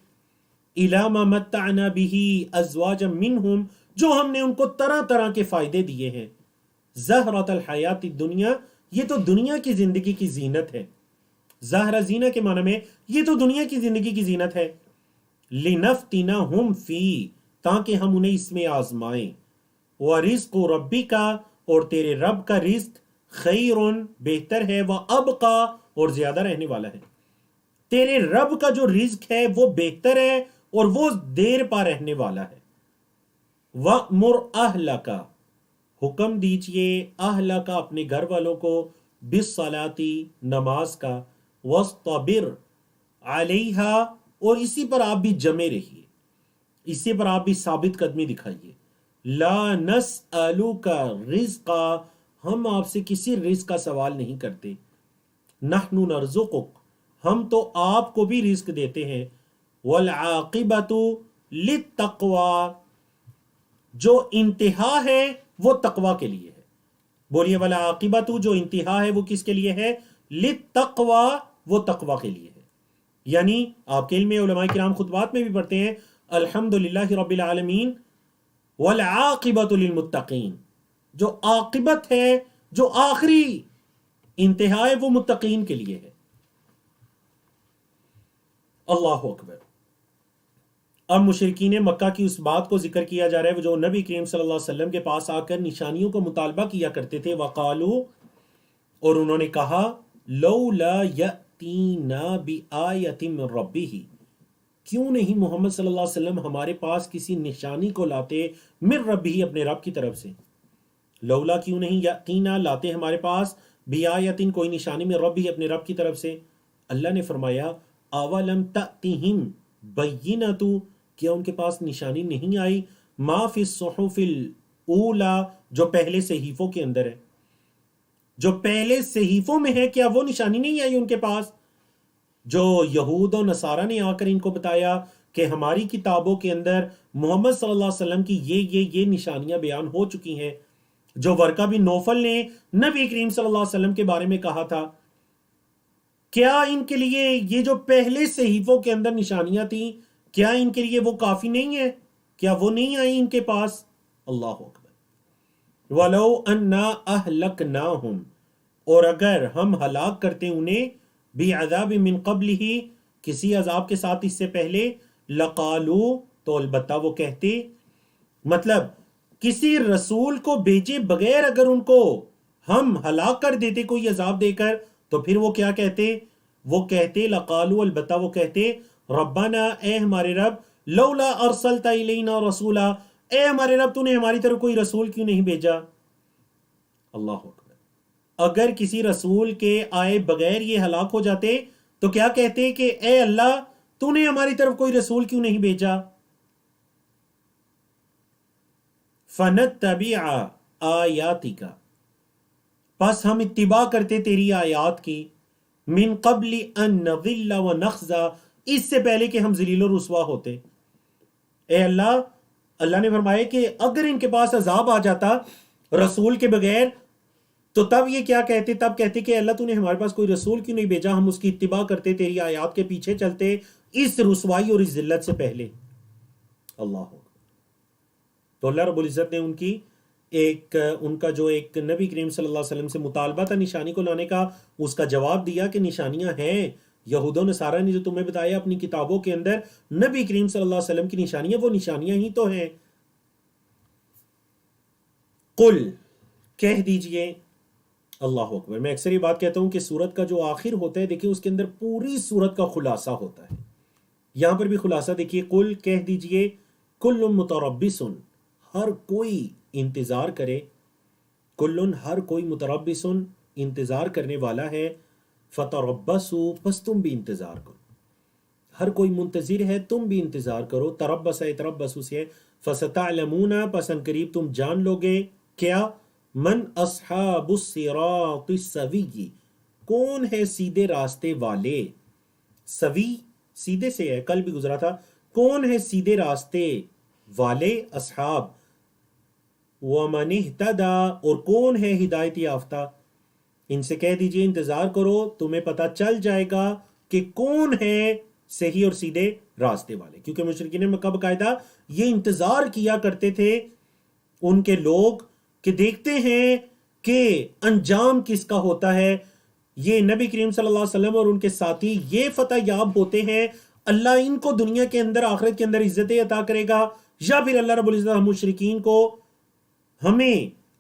إِلَىٰ مَا مَتَّعْنَا بِهِ أَزْوَاجًا مِّنْهُمْ، جو ہم نے ان کو طرح طرح کے فائدے دیے ہیں. زہرۃ الحیات الدنیا، یہ تو دنیا کی زندگی کی زینت ہے. زہرہ زینہ کے معنی میں یہ تو دنیا کی زندگی کی زینت ہے. لِنَفْتِنَهُمْ فِيهِ، تاکہ ہم انہیں اس میں آزمائیں. وَرِزْقُ رَبِّكَ، اور تیرے رب کا رزق، خیرٌ، بہتر ہے، وَأَبْقَىٰ، اور زیادہ رہنے والا ہے. تیرے رب کا جو رزق ہے وہ بہتر ہے اور وہ دیر پا رہنے والا ہے. وَأْمُرْ أَهْلَكَ، حکم دیجئے، اہلک، اپنے گھر والوں کو، بِالصَّلَاةِ، نماز کا، وَاصْطَبِرْ عَلَيْهَا، اور اسی پر آپ بھی جمے رہیے، اسی پر آپ بھی ثابت قدمی دکھائیے. لَا نَسْأَلُكَ رِزْقًا، ہم آپ سے کسی رزق کا سوال نہیں کرتے. نَحْنُ نَرْزُقُكَ، ہم تو آپ کو بھی رزق دیتے ہیں. وَالْعَاقِبَةُ لِلتَّقْوَىٰ، جو انتہا ہے وہ تقوی کے لیے ہے. بولیے وَالْعَاقِبَةُ، جو انتہا ہے وہ کس کے لیے ہے؟ لِلتَّقْوَىٰ، وہ تقوی کے لیے ہے. یعنی آپ کے علم میں علماء کرام خطبات میں بھی پڑھتے ہیں الحمدللہ رب العالمین والعاقبۃ للمتقین، جو عاقبت ہے، جو آخری انتہا ہے، وہ متقین کے لیے ہے. اللہ اکبر. اب مشرکین مکہ کی اس بات کو ذکر کیا جا رہا ہے جو نبی کریم صلی اللہ علیہ وسلم کے پاس آ کر نشانیوں کو مطالبہ کیا کرتے تھے. وقالو، اور انہوں نے کہا، لولا یأتینا بآیۃ من ربہ، کیوں نہیں محمد صلی اللہ علیہ وسلم ہمارے پاس کسی نشانی کو لاتے، من ربہ، اپنے رب کی طرف سے. لولا، کیوں نہیں، یأتینا، لاتے ہمارے پاس، بآیۃ، کوئی نشانی، من ربہ، اپنے رب کی طرف سے. اللہ نے فرمایا، اولم تأتہم بینۃ، کیا ان کے پاس نشانی نہیں آئی، ما فی الصحف الاولی، جو پہلے صحیفوں کے اندر ہے، جو پہلے صحیفوں میں ہے، کیا وہ نشانی نہیں آئی ان کے پاس، جو یہود و نصارہ نے آ کر ان کو بتایا کہ ہماری کتابوں کے اندر محمد صلی اللہ علیہ وسلم کی یہ نشانیاں بیان ہو چکی ہیں، جو ورقہ بن نوفل نے نبی کریم صلی اللہ علیہ وسلم کے بارے میں کہا تھا. کیا ان کے لیے یہ جو پہلے صحیفوں کے اندر نشانیاں تھیں، کیا ان کے لیے وہ کافی نہیں ہے؟ کیا وہ نہیں آئی ان کے پاس؟ اللہ اکبر. وَلَوْ أَنَّا أَهْلَكْنَاهُمْ، اور اگر ہم ہلاک کرتے انہیں، بِعَذَابٍ مِّن قَبْلِهِ، کسی عذاب کے ساتھ اس سے پہلے، لَقَالُوا، تو البتہ وہ کہتے، مطلب کسی رسول کو بھیجے بغیر اگر ان کو ہم ہلاک کر دیتے کوئی عذاب دے کر، تو پھر وہ کیا کہتے؟ وہ کہتے، لَقَالُوا، البتہ وہ کہتے، ربنا، اے ہمارے رب، لولا ارسلت الینا رسولا، اے ہمارے رب تو نے ہماری طرف کوئی رسول کیوں نہیں بھیجا؟ اللہ اکبر. اگر کسی رسول کے آئے بغیر یہ ہلاک ہو جاتے تو کیا کہتے کہ اے اللہ تو نے ہماری طرف کوئی رسول کیوں نہیں بھیجا؟ فَنَتَّبِعَ آیَاتِکَ، پس ہم اتباع کرتے تیری آیات کی، من قبل ان نضل ونخزى، اس سے پہلے کہ ہم ذلیل و رسوا ہوتے. اے اللہ، اللہ نے فرمایا کہ اگر ان کے پاس عذاب آ جاتا رسول کے بغیر تو تب یہ کیا کہتے؟ تب کہتے کہ اللہ تو نے ہمارے پاس کوئی رسول کیوں نہیں بھیجا، ہم اس کی اتباع کرتے، تیری آیات کے پیچھے چلتے اس رسوائی اور اس ذلت سے پہلے. اللہ. تو اللہ رب العزت نے ان کا جو ایک نبی کریم صلی اللہ علیہ وسلم سے مطالبہ تھا نشانی کو لانے کا، اس کا جواب دیا کہ نشانیاں ہیں. یہود و نصارہ نے جو تمہیں بتایا اپنی کتابوں کے اندر نبی کریم صلی اللہ علیہ وسلم کی نشانیاں، وہ نشانیاں ہی تو ہیں. قل، کہہ دیجئے. اللہ اکبر. میں اکثر یہ بات کہتا ہوں کہ سورت کا جو آخر ہوتا ہے، دیکھیں اس کے اندر پوری سورت کا خلاصہ ہوتا ہے. یہاں پر بھی خلاصہ دیکھیے، قل، کہہ دیجئے، کل متربص، ہر کوئی انتظار کرے، کلن، ہر کوئی، متربص، انتظار کرنے والا ہے، فتربصوا، پس تم بھی انتظار کرو. ہر کوئی منتظر ہے، تم بھی انتظار کرو. تربص تربصوا سے، فستعلمون، پس ان قریب تم جان لو گے، کیا، من اصحاب الصراط السوی، کون ہے سیدھے راستے والے. سوی سیدھے سے ہے، کل بھی گزرا تھا. کون ہے سیدھے راستے والے، اصحاب. وَمَنِ اهْتَدَى، اور کون ہے ہدایت یافتہ. ان سے کہہ دیجئے انتظار کرو، تمہیں پتہ چل جائے گا کہ کون ہے صحیح اور سیدھے راستے والے. کیونکہ مشرکین مکہ باقاعدہ یہ انتظار کیا کرتے تھے ان کے لوگ کہ دیکھتے ہیں کہ انجام کس کا ہوتا ہے. یہ نبی کریم صلی اللہ علیہ وسلم اور ان کے ساتھی یہ فتح یاب ہوتے ہیں، اللہ ان کو دنیا کے اندر، آخرت کے اندر عزتیں عطا کرے گا، یا پھر اللہ رب العزت مشرکین کو، ہمیں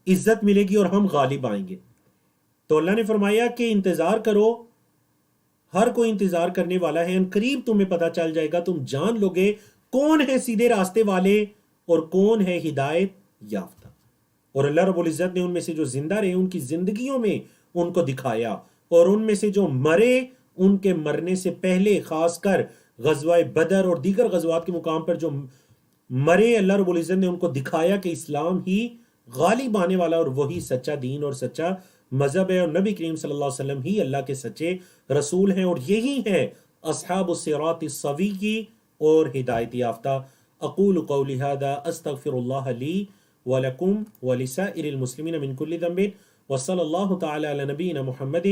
عزت ملے گی اور ہم غالب آئیں گے. تو اللہ نے فرمایا کہ انتظار کرو، ہر کوئی انتظار کرنے والا ہے، ان قریب تمہیں پتہ چل جائے گا، تم جان لو گے کون ہے سیدھے راستے والے اور کون ہے ہدایت یافتہ. اور اللہ رب العزت نے ان میں سے جو زندہ رہے ان کی زندگیوں میں ان کو دکھایا، اور ان میں سے جو مرے ان کے مرنے سے پہلے، خاص کر غزوہ بدر اور دیگر غزوات کے مقام پر جو مرے، اللہ رب العزت نے ان کو دکھایا کہ اسلام ہی غالب آنے والا اور وہی سچا دین اور سچا مذہب ہے، اور نبی کریم صلی اللہ علیہ وسلم ہی اللہ کے سچے رسول ہیں، اور یہی ہے اصحاب الصراط السوی کی اور ہدایت یافتہ. اقول قولی ھذا استغفر اللہ لی ولکم ولسائر المسلمین من کل ذنب، وصلی اللہ تعالی علی نبینا محمد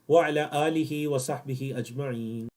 وعلی آلہ وصحبہ اجمعین.